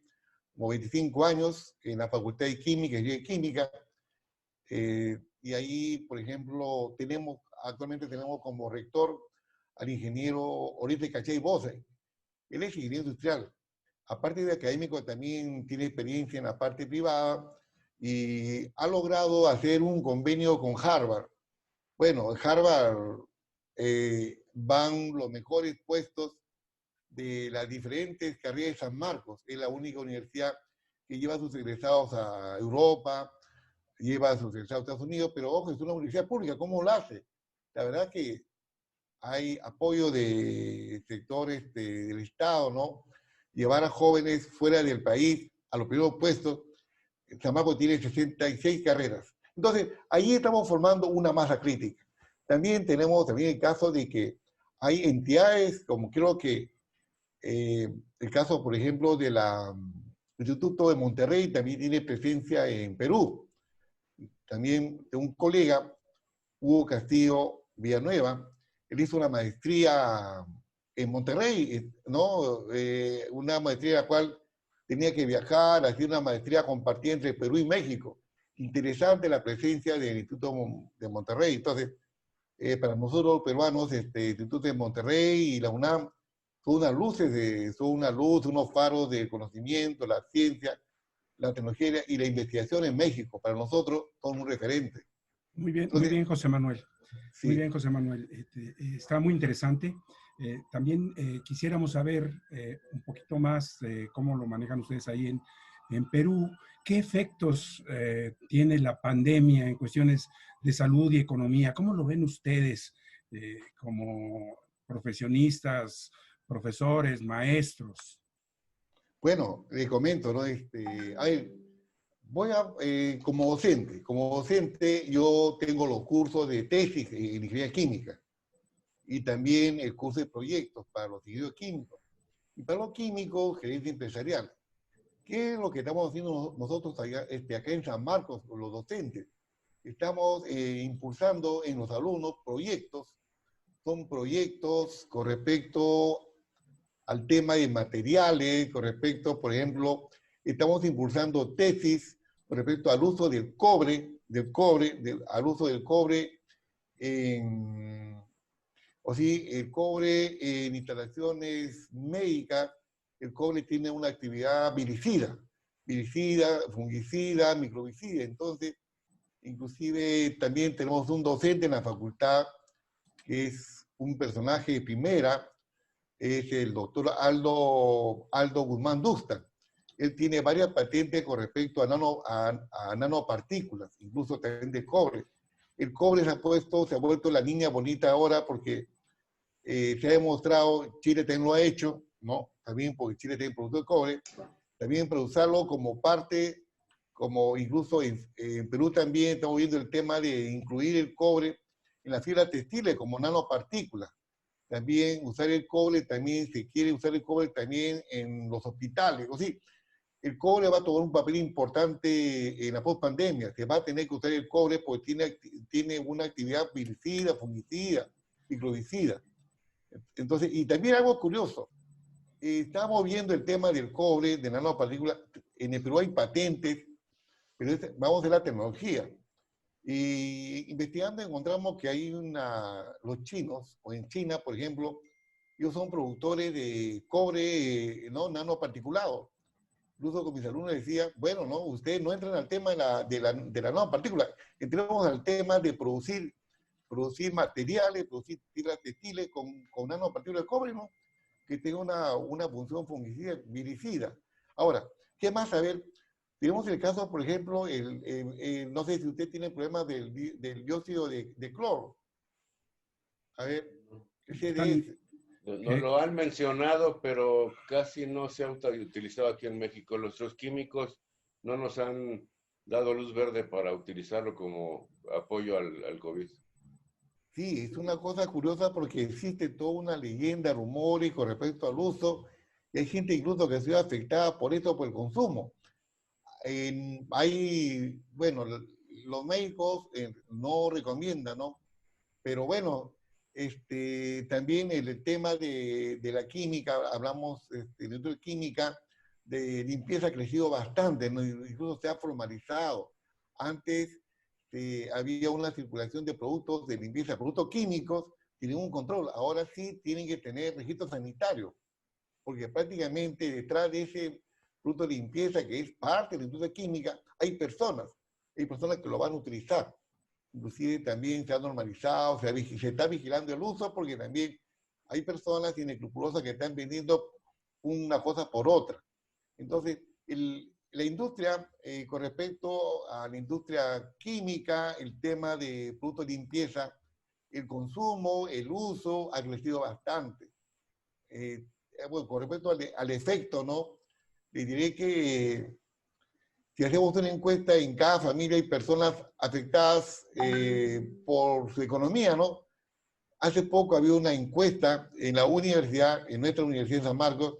como 25 años, en la Facultad de Química y Química. Y ahí, por ejemplo, actualmente tenemos como rector al ingeniero Oreste Cachay Bose. Él es ingeniero industrial. Aparte de académico, también tiene experiencia en la parte privada y ha logrado hacer un convenio con Harvard. Bueno, en Harvard van los mejores puestos de las diferentes carreras de San Marcos. Es la única universidad que lleva a sus egresados a Europa, lleva a sus egresados a Estados Unidos, pero ojo, es una universidad pública. ¿Cómo lo hace? La verdad que hay apoyo de sectores del Estado, ¿no? Llevar a jóvenes fuera del país a los primeros puestos. San Marcos tiene 66 carreras. Entonces, ahí estamos formando una masa crítica. También tenemos el caso de que hay entidades, como creo que el caso, por ejemplo, del Instituto de Monterrey también tiene presencia en Perú. También de un colega, Hugo Castillo Villanueva, él hizo una maestría en Monterrey, ¿no? Una maestría en la cual tenía que viajar, hacer una maestría compartida entre Perú y México. Interesante la presencia del Instituto de Monterrey. Entonces, para nosotros peruanos, Instituto de Monterrey y la UNAM son unas luces, unos faros de conocimiento, la ciencia, la tecnología y la investigación en México. Para nosotros son un referente. Muy bien, José Manuel. Sí. Muy bien, José Manuel. Está muy interesante. También quisiéramos saber un poquito más cómo lo manejan ustedes ahí en Perú. ¿Qué efectos tiene la pandemia en cuestiones de salud y economía? ¿Cómo lo ven ustedes como profesionistas, profesores, maestros? Bueno, le comento, ¿no? A ver, como docente yo tengo los cursos de tesis en ingeniería química y también el curso de proyectos para los ingenieros químicos. Y para los químicos, gerencia empresarial. ¿Qué es lo que estamos haciendo nosotros acá en San Marcos, los docentes? Estamos impulsando en los alumnos proyectos, son proyectos con respecto al tema de materiales, con respecto, por ejemplo, estamos impulsando tesis con respecto al uso del cobre, al uso del cobre el cobre en instalaciones médicas. El cobre tiene una actividad viricida, fungicida, microbicida. Entonces, inclusive también tenemos un docente en la facultad que es un personaje de primera, es el doctor Aldo Guzmán Dusta. Él tiene varias patentes con respecto a nanopartículas, incluso también de cobre. El cobre se ha vuelto la niña bonita ahora porque se ha demostrado, Chile también lo ha hecho, ¿no? También porque Chile tiene producto de cobre, también para usarlo como parte, como incluso en Perú también estamos viendo el tema de incluir el cobre en las fibras textiles como nanopartículas. También usar el cobre, también se quiere usar el cobre también en los hospitales. O sí, el cobre va a tomar un papel importante en la post-pandemia. Se va a tener que usar el cobre porque tiene una actividad viricida, fungicida, microbicida. Entonces, y también algo curioso, estamos viendo el tema del cobre, de nanopartículas. En el Perú hay patentes, pero vamos a la tecnología. Y investigando encontramos que hay los chinos, o en China, por ejemplo, ellos son productores de cobre ¿no? nanoparticulado. Incluso con mis alumnos decía, bueno, no, ustedes no entran al tema de la nanopartícula, entremos al tema de producir materiales, producir fibras textiles con nanopartículas de cobre, ¿no? Que tenga una función fungicida, viricida. Ahora, ¿qué más saber? Tenemos el caso, por ejemplo, no sé si usted tiene problemas del dióxido de cloro. A ver, ese no lo han mencionado, pero casi no se ha utilizado aquí en México. Nuestros químicos no nos han dado luz verde para utilizarlo como apoyo al COVID. Sí, es una cosa curiosa porque existe toda una leyenda, rumores con respecto al uso, y hay gente incluso que ha sido afectada por esto, por el consumo. Bueno, los médicos no recomiendan, ¿no? Pero bueno, también el tema de la química, hablamos de química, de limpieza ha crecido bastante, ¿no? Incluso se ha formalizado. Antes había una circulación de productos de limpieza, productos químicos, sin ningún control. Ahora sí tienen que tener registro sanitario, porque prácticamente detrás de ese producto de limpieza, que es parte de la industria química, hay personas que lo van a utilizar. Inclusive también se ha normalizado, se está vigilando el uso, porque también hay personas inescrupulosas que están vendiendo una cosa por otra. Entonces, la industria, con respecto a la industria química, el tema de productos de limpieza, el consumo, el uso ha crecido bastante. Bueno, con respecto al efecto, ¿no? Le diré que si hacemos una encuesta en cada familia hay personas afectadas por su economía, ¿no? Hace poco había una encuesta en la universidad, en nuestra Universidad de San Marcos,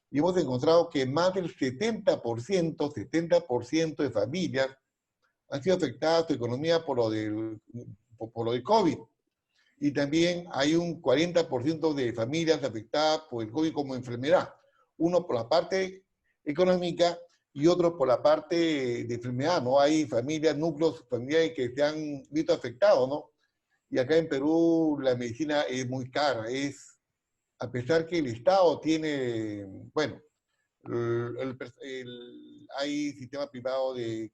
y hemos encontrado que más del 70% de familias han sido afectadas su economía por lo del COVID. Y también hay un 40% de familias afectadas por el COVID como enfermedad. Uno por la parte económica y otro por la parte de enfermedad, ¿no? Hay familias, núcleos familiares que se han visto afectados, ¿no? Y acá en Perú la medicina es muy cara, a pesar que el Estado tiene, bueno, hay sistema privado de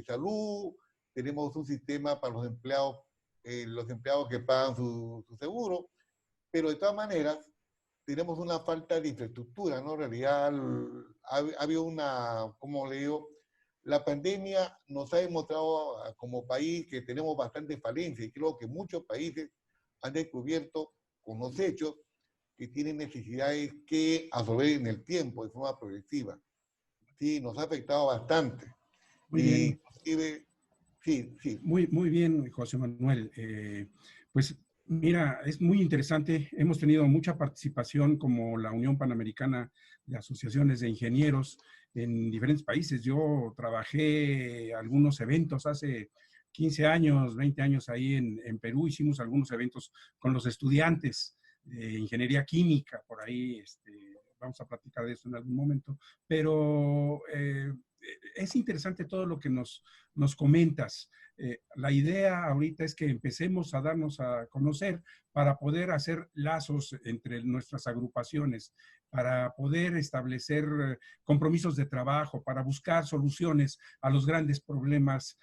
salud, tenemos un sistema para los empleados que pagan su seguro, pero de todas maneras tenemos una falta de infraestructura, ¿no? En realidad ha habido como le digo, la pandemia nos ha demostrado como país que tenemos bastante falencia y creo que muchos países han descubierto con los hechos que tienen necesidades que absorber en el tiempo de forma progresiva. Sí, nos ha afectado bastante. Muy bien. Sí. Muy bien, José Manuel. Pues Mira, es muy interesante. Hemos tenido mucha participación como la Unión Panamericana de Asociaciones de Ingenieros en diferentes países. Yo trabajé algunos eventos hace 15 años, 20 años ahí en Perú. Hicimos algunos eventos con los estudiantes de ingeniería química. Por ahí vamos a platicar de eso en algún momento. Pero es interesante todo lo que nos comentas. La idea ahorita es que empecemos a darnos a conocer para poder hacer lazos entre nuestras agrupaciones, para poder establecer compromisos de trabajo, para buscar soluciones a los grandes problemas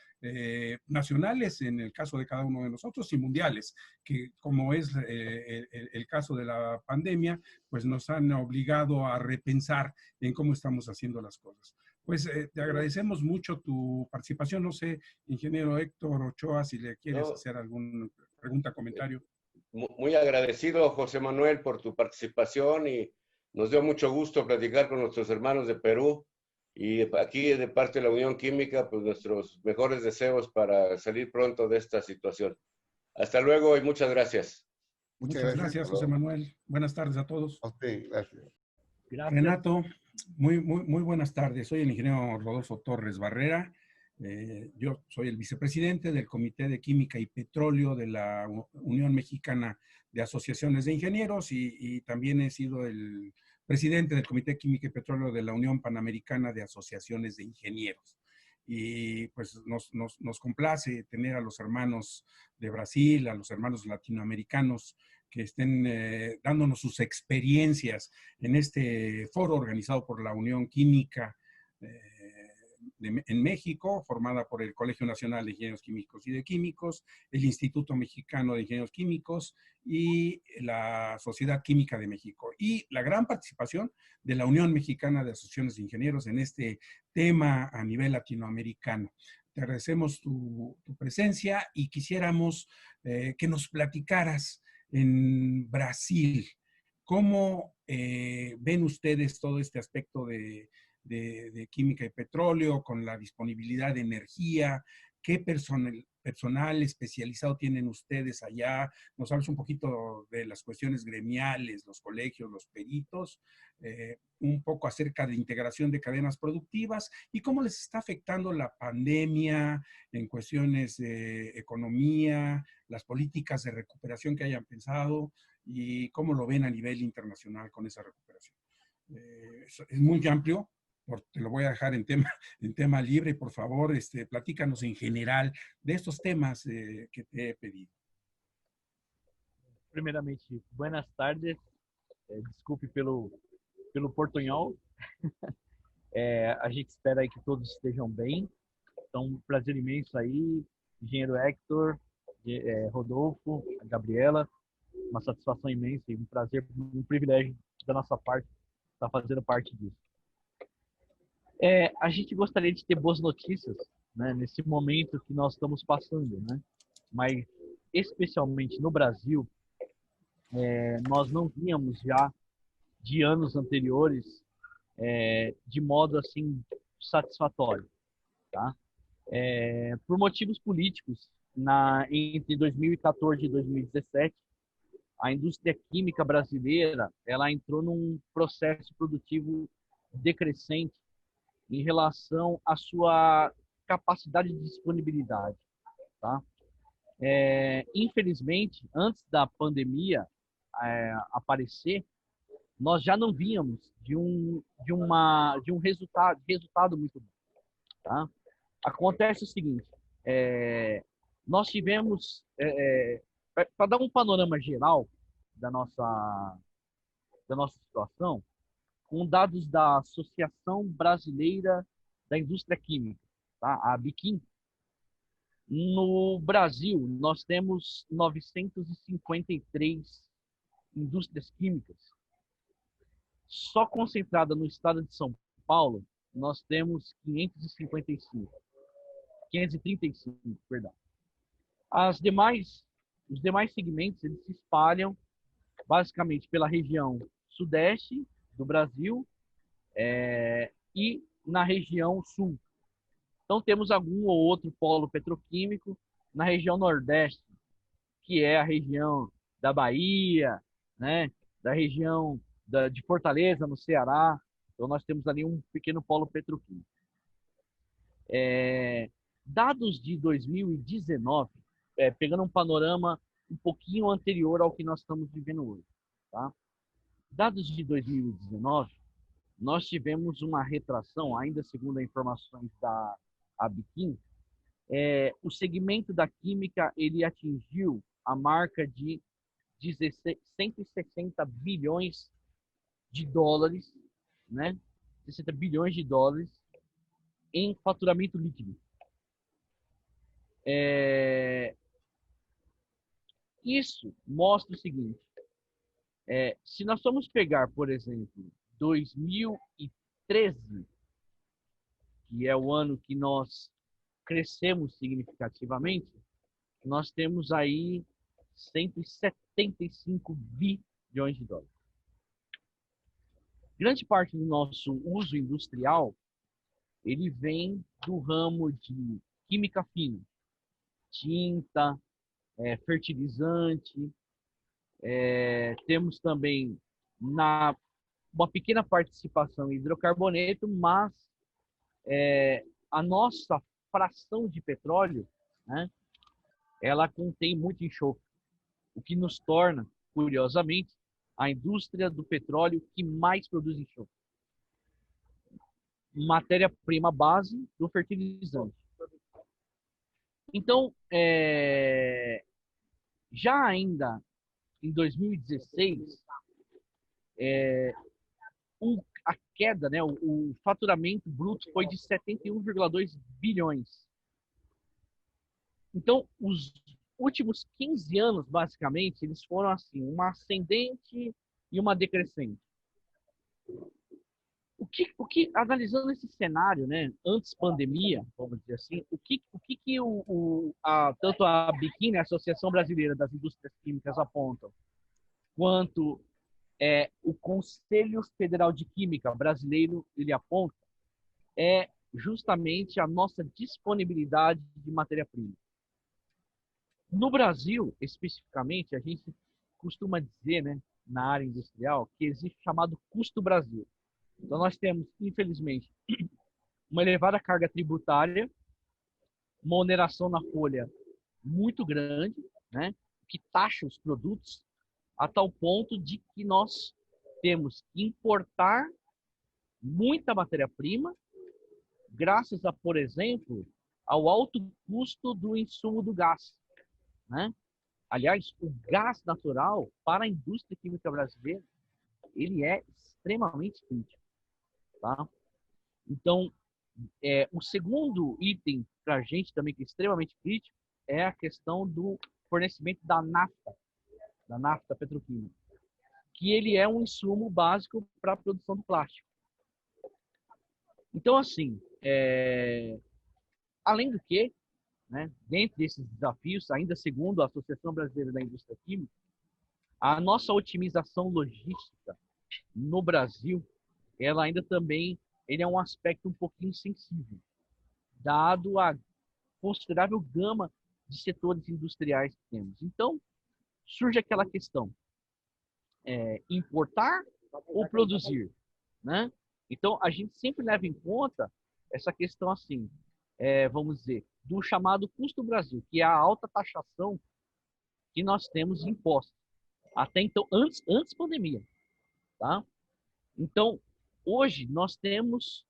nacionales, en el caso de cada uno de nosotros, y mundiales, que como es el caso de la pandemia, pues nos han obligado a repensar en cómo estamos haciendo las cosas. Pues te agradecemos mucho tu participación. No sé, ingeniero Héctor Ochoa, si le quieres No, hacer alguna pregunta, comentario. muy agradecido, José Manuel, por tu participación y nos dio mucho gusto platicar con nuestros hermanos de Perú. Y aquí de parte de la Unión Química, pues nuestros mejores deseos para salir pronto de esta situación. Hasta luego y muchas gracias. Muchas gracias, José Manuel. Buenas tardes a todos. A usted, gracias. Renato, muy buenas tardes. Soy el ingeniero Rodolfo Torres Barrera. Yo soy el vicepresidente del Comité de Química y Petróleo de la Unión Mexicana de Asociaciones de Ingenieros y también he sido el presidente del Comité de Química y Petróleo de la Unión Panamericana de Asociaciones de Ingenieros. Y pues nos complace tener a los hermanos de Brasil, a los hermanos latinoamericanos que estén dándonos sus experiencias en este foro organizado por la Unión Química en México, formada por el Colegio Nacional de Ingenieros Químicos y de Químicos, el Instituto Mexicano de Ingenieros Químicos y la Sociedad Química de México. Y la gran participación de la Unión Mexicana de Asociaciones de Ingenieros en este tema a nivel latinoamericano. Te agradecemos tu presencia y quisiéramos que nos platicaras en Brasil. ¿Cómo ven ustedes todo este aspecto de química y petróleo con la disponibilidad de energía? ¿Qué personal especializado tienen ustedes allá? Nos hablas un poquito de las cuestiones gremiales, los colegios, los peritos, un poco acerca de integración de cadenas productivas y cómo les está afectando la pandemia en cuestiones de economía, las políticas de recuperación que hayan pensado y cómo lo ven a nivel internacional con esa recuperación. Es muy amplio, te lo voy a dejar en tema libre, por favor, platícanos en general de estos temas que te he pedido. Primeiramente, buenas tardes, desculpe pelo portunhol, a gente espera aí que todos estejam bem, então um prazer imenso aí, engenheiro Héctor, Rodolfo, a Gabriela, uma satisfação imensa e um prazer, um privilégio da nossa parte estar fazendo parte disso. A gente gostaria de ter boas notícias, né, nesse momento que nós estamos passando, né? Mas especialmente no Brasil, nós não víamos já de anos anteriores de modo assim satisfatório, tá? Por motivos políticos, entre 2014 e 2017, a indústria química brasileira ela entrou num processo produtivo decrescente em relação à sua capacidade de disponibilidade, tá? Infelizmente, antes da pandemia aparecer, nós já não víamos de um resultado muito bom, tá? Acontece o seguinte, nós tivemos, para dar um panorama geral da nossa situação, com dados da Associação Brasileira da Indústria Química, tá? A ABIQUIM, no Brasil, nós temos 953 indústrias químicas. Só concentrada no estado de São Paulo, nós temos 535, perdão. Os demais segmentos, eles se espalham basicamente pela região sudeste do Brasil e na região sul. Então, temos algum ou outro polo petroquímico na região nordeste, que é a região da Bahia, né? Da região de Fortaleza, no Ceará. Então, nós temos ali um pequeno polo petroquímico. Dados de 2019, pegando um panorama um pouquinho anterior ao que nós estamos vivendo hoje. Tá? Dados de 2019, nós tivemos uma retração, ainda segundo as informações da Abiquim, o segmento da química ele atingiu a marca de 160 bilhões de dólares, né? 60 bilhões de dólares em faturamento líquido. Isso mostra o seguinte, se nós formos pegar, por exemplo, 2013, que é o ano que nós crescemos significativamente, nós temos aí 175 bilhões de dólares. Grande parte do nosso uso industrial, ele vem do ramo de química fina, tinta, fertilizante, temos também uma pequena participação em hidrocarboneto, mas a nossa fração de petróleo, né, ela contém muito enxofre, o que nos torna, curiosamente, a indústria do petróleo que mais produz enxofre. Matéria-prima base do fertilizante. Então, já ainda em 2016, a queda, né, o faturamento bruto foi de 71,2 bilhões. Então, os últimos 15 anos, basicamente, eles foram assim, uma ascendente e uma decrescente. Analisando esse cenário, né, antes pandemia, vamos dizer assim, tanto a Abiquim, a Associação Brasileira das Indústrias Químicas, apontam, quanto o Conselho Federal de Química brasileiro, ele aponta, justamente a nossa disponibilidade de matéria-prima. No Brasil, especificamente, a gente costuma dizer, né, na área industrial, que existe o chamado custo Brasil. Então, nós temos, infelizmente, uma elevada carga tributária, uma oneração na folha muito grande, né, que taxa os produtos a tal ponto de que nós temos que importar muita matéria-prima, graças a, por exemplo, ao alto custo do insumo do gás, né? Aliás, o gás natural para a indústria química brasileira, ele é extremamente crítico, tá? Então, o segundo item para a gente também que é extremamente crítico é a questão do fornecimento da nafta petroquímica, que ele é um insumo básico para a produção do plástico. Então, assim, além do que, né, dentro desses desafios, ainda segundo a Associação Brasileira da Indústria Química, a nossa otimização logística no Brasil, ela ainda também ele é um aspecto um pouquinho sensível, dado a considerável gama de setores industriais que temos. Então, surge aquela questão, importar ou produzir, né? Então, a gente sempre leva em conta essa questão assim, vamos dizer, do chamado custo Brasil, que é a alta taxação que nós temos de impostos. Até então, antes pandemia, tá? Então, hoje nós temos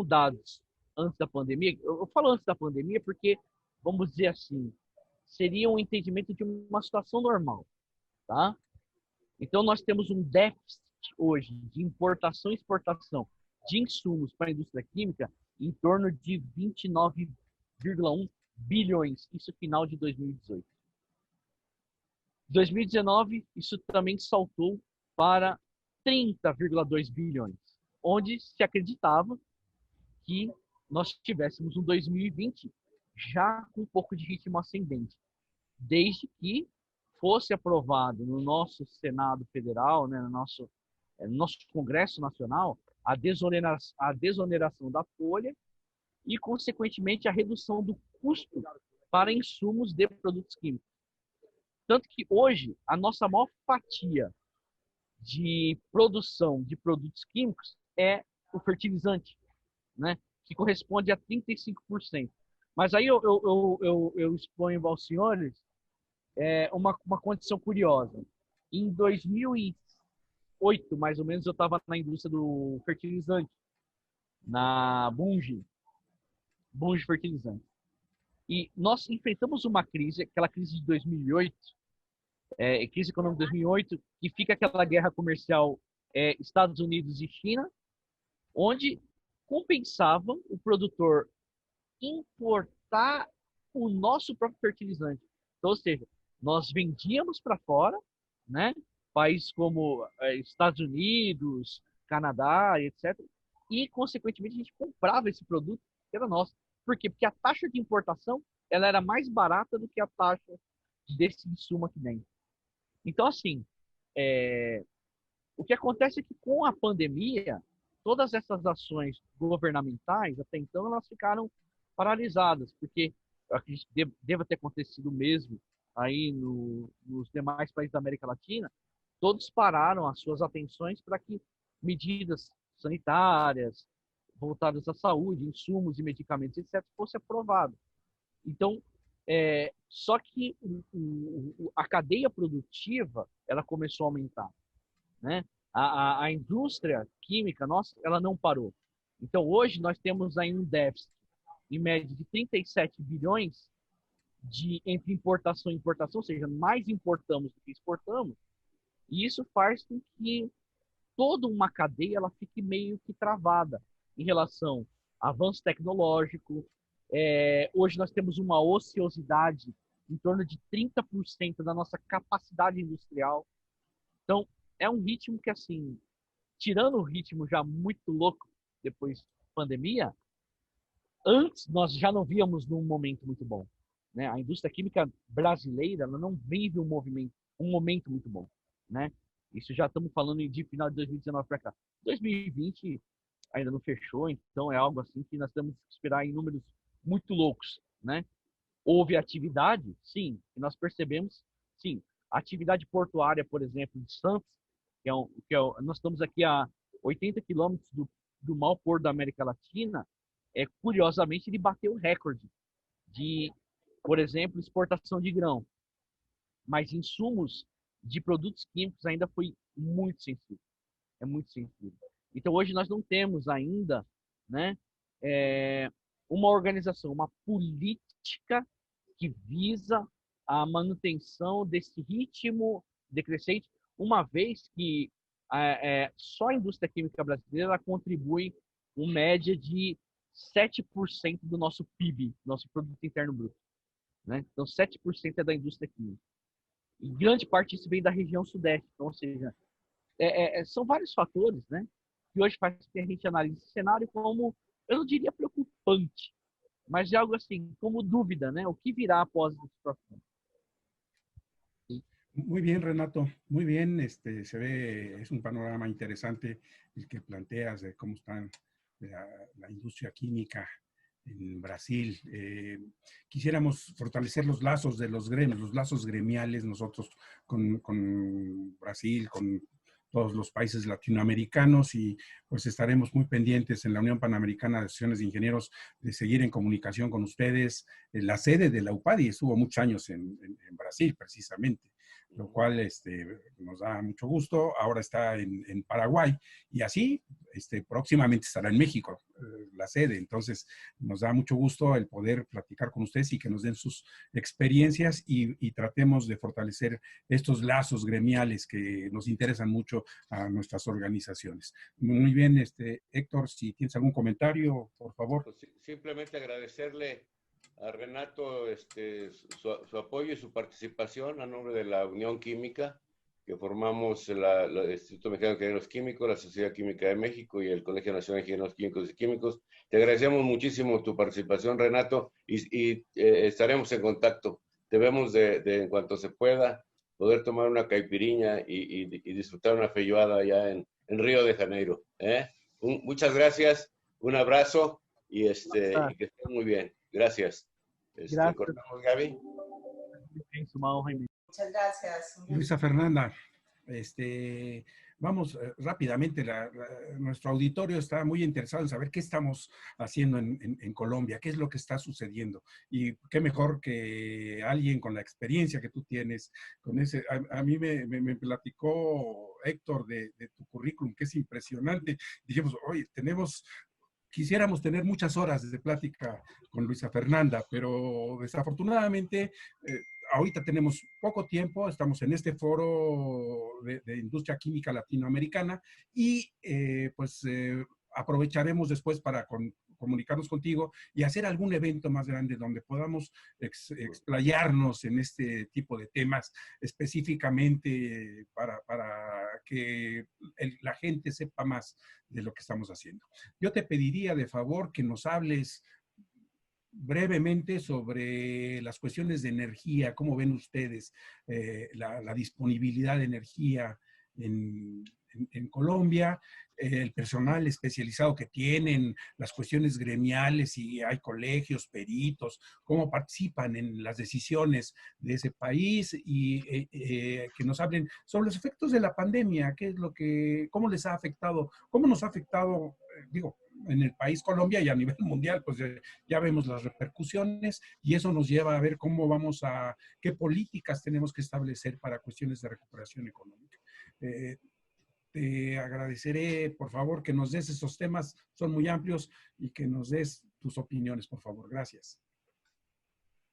dados antes da pandemia. Eu falo antes da pandemia porque, vamos dizer assim, seria um entendimento de uma situação normal, tá? Então, nós temos um déficit hoje de importação e exportação de insumos para a indústria química em torno de 29,1 bilhões, isso final de 2018. 2019, isso também saltou para 30,2 bilhões, onde se acreditava que nós tivéssemos um 2020 já com um pouco de ritmo ascendente, desde que fosse aprovado no nosso Senado Federal, né, no nosso Congresso Nacional, a desoneração da folha e, consequentemente, a redução do custo para insumos de produtos químicos. Tanto que hoje a nossa maior fatia de produção de produtos químicos é o fertilizante, né? Que corresponde a 35%. Mas aí eu exponho aos senhores uma condição curiosa. Em 2008, mais ou menos, eu estava na indústria do fertilizante, na Bunge Fertilizante. E nós enfrentamos uma crise, aquela crise de 2008, crise econômica de 2008, que fica aquela guerra comercial Estados Unidos e China, onde compensava o produtor importar o nosso próprio fertilizante. Então, ou seja, nós vendíamos para fora, né? Países como Estados Unidos, Canadá, etc. E, consequentemente, a gente comprava esse produto que era nosso. Por quê? Porque a taxa de importação ela era mais barata do que a taxa desse insumo aqui dentro. Então, assim, o que acontece é que com a pandemia, todas essas ações governamentais, até então, elas ficaram paralisadas, porque eu acredito que deva ter acontecido o mesmo aí nos demais países da América Latina, todos pararam as suas atenções para que medidas sanitárias voltadas à saúde, insumos e medicamentos, etc., fossem aprovados. Então, só que a cadeia produtiva ela começou a aumentar, né? A indústria química nossa ela não parou. Então, hoje nós temos aí um déficit em média de 37 bilhões entre importação e importação, ou seja, mais importamos do que exportamos, e isso faz com que toda uma cadeia ela fique meio que travada em relação a avanço tecnológico. Hoje nós temos uma ociosidade em torno de 30% da nossa capacidade industrial. Então, é um ritmo que, assim, tirando o ritmo já muito louco depois da pandemia, antes nós já não víamos num momento muito bom, né? A indústria química brasileira ela não vive um momento muito bom, né? Isso já estamos falando de final de 2019 para cá. 2020 ainda não fechou, então é algo assim que nós temos que esperar em números muito loucos, né? Houve atividade, sim, e nós percebemos, sim, a atividade portuária, por exemplo, de Santos, nós estamos aqui a 80 quilômetros do maior porto da América Latina, curiosamente ele bateu o recorde de, por exemplo, exportação de grão, mas insumos de produtos químicos ainda foi muito sensível, é muito sensível. Então hoje nós não temos ainda, né, uma organização, uma política que visa a manutenção desse ritmo decrescente, uma vez que só a indústria química brasileira contribui com média de 7% do nosso PIB, nosso Produto Interno Bruto, né? Então 7% é da indústria química. E grande parte disso vem da região sudeste, então, ou seja, são vários fatores, né, que hoje faz que a gente analise esse cenário como, eu não diria preocupante, mas é algo assim, como dúvida, né? O que virá após essa situação? Muy bien, Renato. Muy bien. Se ve, es un panorama interesante el que planteas de cómo está la industria química en Brasil. Quisiéramos fortalecer los lazos de los gremios, los lazos gremiales nosotros con Brasil, con todos los países latinoamericanos, y pues estaremos muy pendientes en la Unión Panamericana de Asociaciones de Ingenieros de seguir en comunicación con ustedes. La sede de la UPADI estuvo muchos años en Brasil, precisamente, lo cual nos da mucho gusto. Ahora está en Paraguay, y así próximamente estará en México la sede. Entonces nos da mucho gusto el poder platicar con ustedes y que nos den sus experiencias y tratemos de fortalecer estos lazos gremiales que nos interesan mucho a nuestras organizaciones. Muy bien, Héctor, si tienes algún comentario, por favor. Pues simplemente agradecerle a Renato su apoyo y su participación a nombre de la Unión Química, que formamos el Instituto Mexicano de Ingenieros Químicos, la Sociedad Química de México y el Colegio Nacional de Ingenieros Químicos y Químicos. Te agradecemos muchísimo tu participación, Renato, y estaremos en contacto. Debemos en cuanto se pueda, poder tomar una caipiriña y disfrutar una feijoada allá en Río de Janeiro. Muchas gracias, un abrazo y que estén muy bien. Gracias. Gracias. Cortamos, Gaby. É uma honra imensa. Muchas gracias. Luisa Fernanda, vamos rápidamente, nuestro auditorio está muy interesado en saber qué estamos haciendo en Colombia, qué es lo que está sucediendo. Y qué mejor que alguien con la experiencia que tú tienes. A mí me platicó Héctor de tu currículum, que es impresionante. Dijimos, oye, quisiéramos tener muchas horas de plática con Luisa Fernanda, pero desafortunadamente ahorita tenemos poco tiempo, estamos en este foro de industria química latinoamericana y aprovecharemos después para comunicarnos contigo y hacer algún evento más grande donde podamos explayarnos en este tipo de temas específicamente para que la gente sepa más de lo que estamos haciendo. Yo te pediría de favor que nos hables brevemente sobre las cuestiones de energía, cómo ven ustedes la disponibilidad de energía en Colombia, el personal especializado que tienen, las cuestiones gremiales, si hay colegios, peritos, cómo participan en las decisiones de ese país y que nos hablen sobre los efectos de la pandemia, cómo les ha afectado, cómo nos ha afectado, digo, en el país Colombia y a nivel mundial, pues ya vemos las repercusiones y eso nos lleva a ver qué políticas tenemos que establecer para cuestiones de recuperación económica. Te agradeceré, por favor, que nos des esos temas, son muy amplios, y que nos des tus opiniones, por favor. Gracias.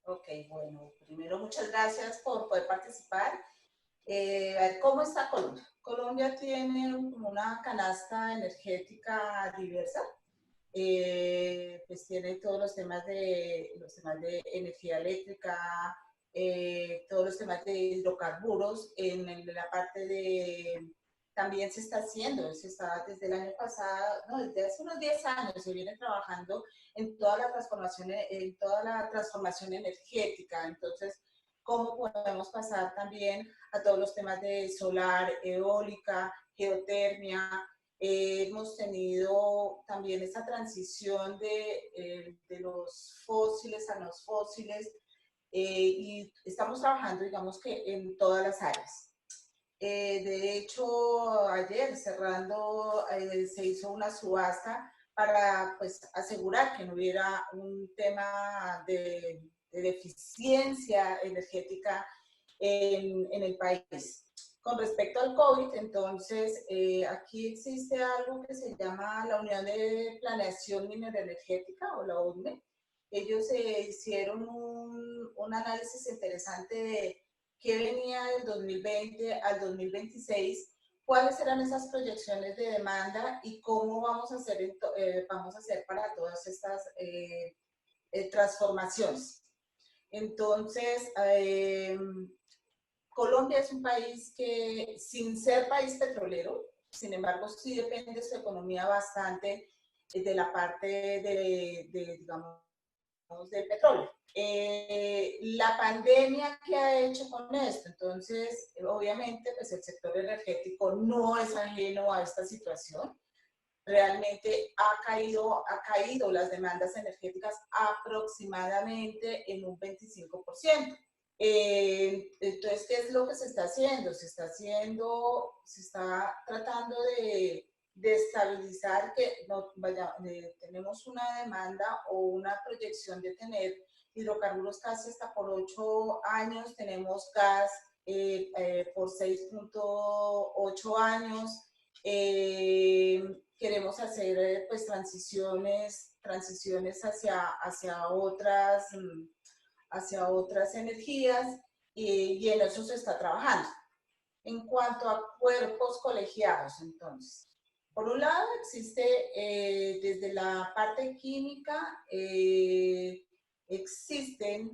Ok, bueno, primero muchas gracias por poder participar. A ver, ¿cómo está Colombia? Colombia tiene una canasta energética diversa. Pues tiene todos los temas de energía eléctrica, todos los temas de hidrocarburos. En la parte de... También se está haciendo, desde el año pasado, no, desde hace unos 10 años se viene trabajando en toda la transformación energética. Entonces, ¿cómo podemos pasar también a todos los temas de solar, eólica, geotermia? Hemos tenido también esta transición de los fósiles a los fósiles y estamos trabajando, digamos que en todas las áreas. De hecho, ayer cerrando se hizo una subasta para pues, asegurar que no hubiera un tema de deficiencia energética en el país. Con respecto al COVID, entonces, aquí existe algo que se llama la Unión de Planeación Mineroenergética, o la UNME. Ellos hicieron un análisis interesante de qué venía del 2020 al 2026, cuáles eran esas proyecciones de demanda y cómo vamos a hacer para todas estas transformaciones. Entonces, Colombia es un país que, sin ser país petrolero, sin embargo, sí depende de su economía bastante de la parte digamos, del petróleo. La pandemia, ¿qué ha hecho con esto? Entonces, obviamente, pues el sector energético no es ajeno a esta situación. Realmente ha caído las demandas energéticas aproximadamente en un 25%. Entonces, ¿qué es lo que se está haciendo? Se está tratando de estabilizar que tenemos una demanda o una proyección de tener hidrocarburos casi hasta por 8 años, tenemos gas por 6.8 años, queremos hacer pues transiciones hacia otras energías y en eso se está trabajando. En cuanto a cuerpos colegiados, entonces, por un lado existe desde la parte química, existe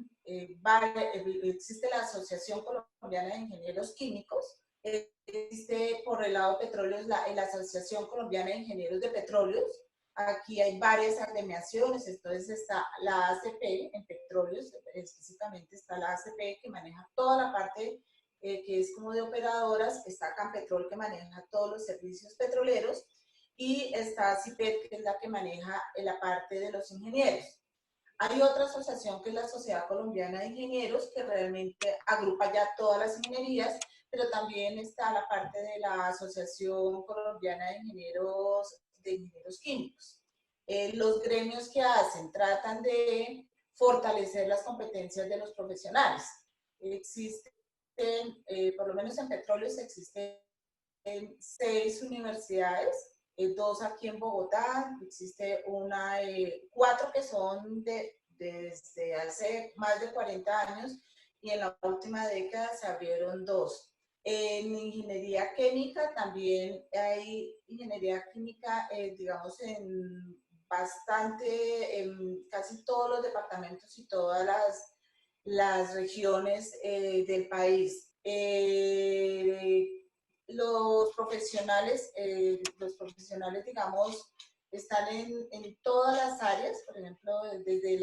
la Asociación Colombiana de Ingenieros Químicos, existe por el lado petróleo la Asociación Colombiana de Ingenieros de Petróleos. Aquí hay varias agremiaciones, entonces está la ACP en petróleos, específicamente está la ACP que maneja toda la parte que es como de operadoras, está Campetrol que maneja todos los servicios petroleros y está CIPET que es la que maneja la parte de los ingenieros. Hay otra asociación que es la Sociedad Colombiana de Ingenieros, que realmente agrupa ya todas las ingenierías, pero también está la parte de la Asociación Colombiana de Ingenieros Químicos. Los gremios que hacen tratan de fortalecer las competencias de los profesionales. Existen, por lo menos en petróleos, existen 6 universidades, 2 aquí en Bogotá, existe 4 que son desde hace más de 40 años y en la última década se abrieron 2. En ingeniería química también hay ingeniería química, digamos, en casi todos los departamentos y todas las regiones del país. Los profesionales, digamos, están en todas las áreas. Por ejemplo, desde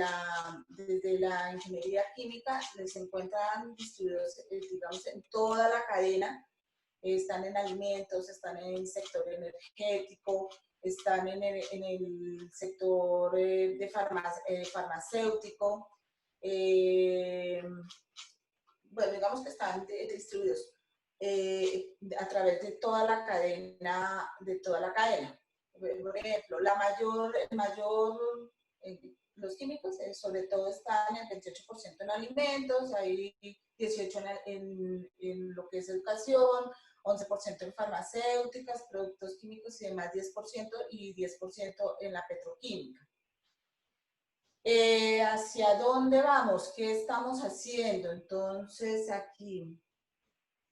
la ingeniería química les encuentran distribuidos, digamos, en toda la cadena. Están en alimentos, están en el sector energético, están en el sector farmacéutico. Bueno, digamos que están distribuidos a través de toda la cadena, Por ejemplo, los químicos sobre todo están en 28% en alimentos, hay 18% en lo que es educación, 11% en farmacéuticas, productos químicos y demás 10% y 10% en la petroquímica. ¿Hacia dónde vamos? ¿Qué estamos haciendo? Entonces aquí,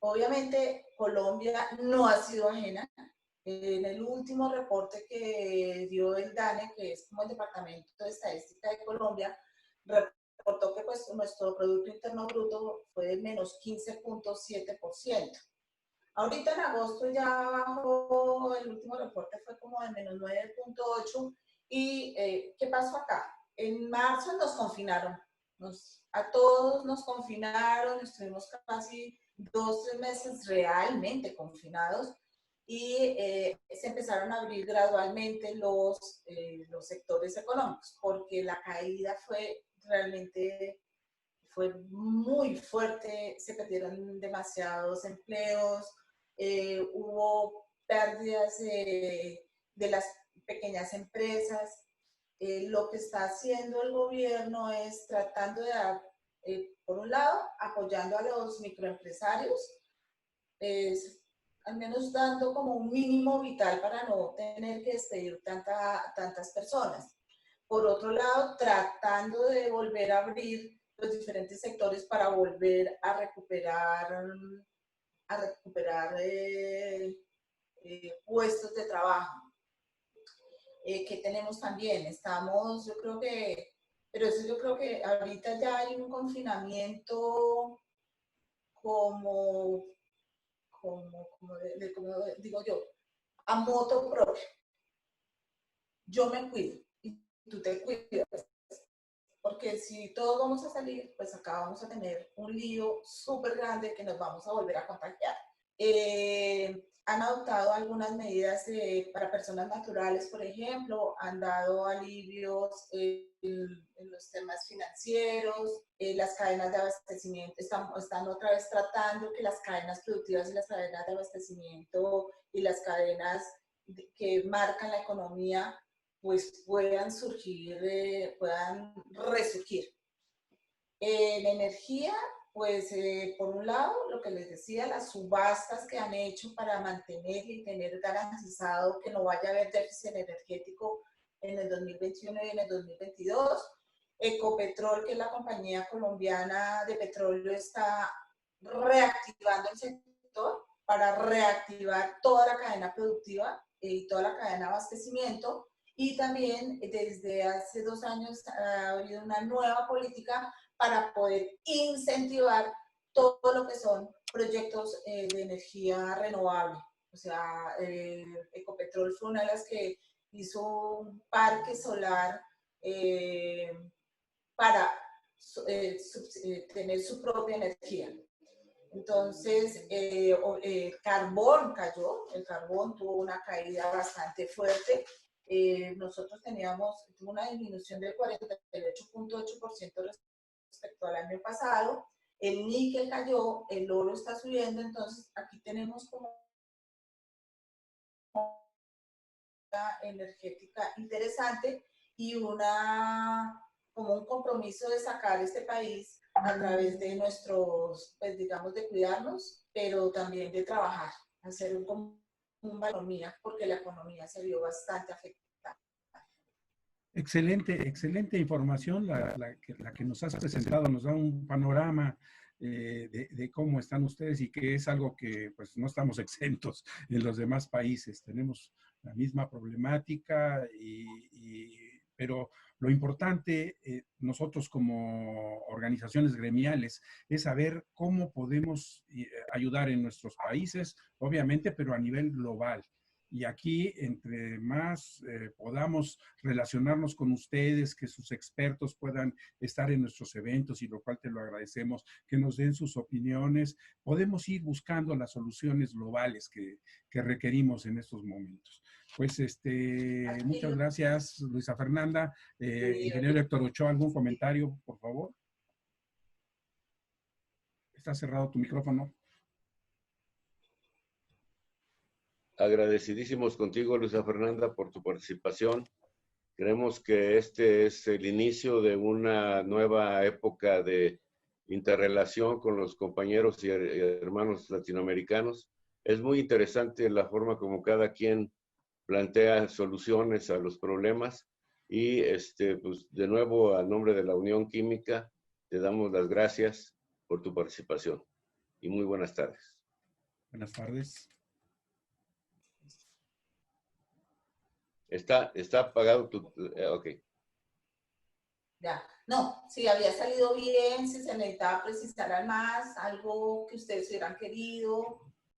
obviamente Colombia no ha sido ajena. En el último reporte que dio el DANE, que es como el Departamento de Estadística de Colombia, reportó que pues, nuestro Producto Interno Bruto fue de menos 15.7%. Ahorita en agosto ya bajó, el último reporte fue como de menos 9.8%. ¿Y qué pasó acá? En marzo nos confinaron, a todos nos confinaron, estuvimos casi 2-3 meses realmente confinados y se empezaron a abrir gradualmente los sectores económicos, porque la caída fue muy fuerte, se perdieron demasiados empleos, hubo pérdidas de las pequeñas empresas. Lo que está haciendo el gobierno es tratando de dar, por un lado, apoyando a los microempresarios, al menos dando como un mínimo vital para no tener que despedir tantas personas. Por otro lado, tratando de volver a abrir los diferentes sectores para volver a recuperar puestos de trabajo. Que tenemos también, yo creo que ahorita ya hay un confinamiento como digo yo, a moto propio. Yo me cuido y tú te cuidas. Porque si todos vamos a salir, pues acá vamos a tener un lío súper grande que nos vamos a volver a contagiar. Han adoptado algunas medidas para personas naturales, por ejemplo, han dado alivios en los temas financieros, las cadenas de abastecimiento, están otra vez tratando que las cadenas productivas y las cadenas de abastecimiento y las cadenas que marcan la economía pues puedan resurgir. En energía, pues por un lado, lo que les decía, las subastas que han hecho para mantener y tener garantizado que no vaya a haber déficit energético en el 2021 y en el 2022. Ecopetrol, que es la compañía colombiana de petróleo, está reactivando el sector para reactivar toda la cadena productiva y toda la cadena de abastecimiento. Y también desde hace 2 años ha habido una nueva política para poder incentivar todo lo que son proyectos de energía renovable. O sea, Ecopetrol fue una de las que hizo un parque solar para tener su propia energía. Entonces, el carbón cayó, el carbón tuvo una caída bastante fuerte. nosotros teníamos una disminución del 48.8% respecto al año pasado. El níquel cayó, el oro está subiendo, entonces aquí tenemos como una energética interesante y como un compromiso de sacar este país a través de nuestros, pues digamos, de cuidarnos, pero también de trabajar, hacer una economía, porque la economía se vio bastante afectada. Excelente, excelente información la que nos has presentado, nos da un panorama de cómo están ustedes y que es algo que pues no estamos exentos en los demás países. Tenemos la misma problemática, pero lo importante, nosotros como organizaciones gremiales, es saber cómo podemos ayudar en nuestros países, obviamente, pero a nivel global. Y aquí, entre más podamos relacionarnos con ustedes, que sus expertos puedan estar en nuestros eventos, y lo cual te lo agradecemos, que nos den sus opiniones, podemos ir buscando las soluciones globales que requerimos en estos momentos. Pues muchas gracias, Luisa Fernanda. Ingeniero Héctor Ochoa, ¿algún comentario, por favor? Está cerrado tu micrófono. Agradecidísimos contigo, Luisa Fernanda, por tu participación. Creemos que este es el inicio de una nueva época de interrelación con los compañeros y hermanos latinoamericanos. Es muy interesante la forma como cada quien plantea soluciones a los problemas y pues, de nuevo, a nombre de la Unión Química, te damos las gracias por tu participación y muy buenas tardes. Buenas tardes. Está apagado tu... ok. Ya, no, si había salido bien, si se necesitaba precisar más, algo que ustedes hubieran querido.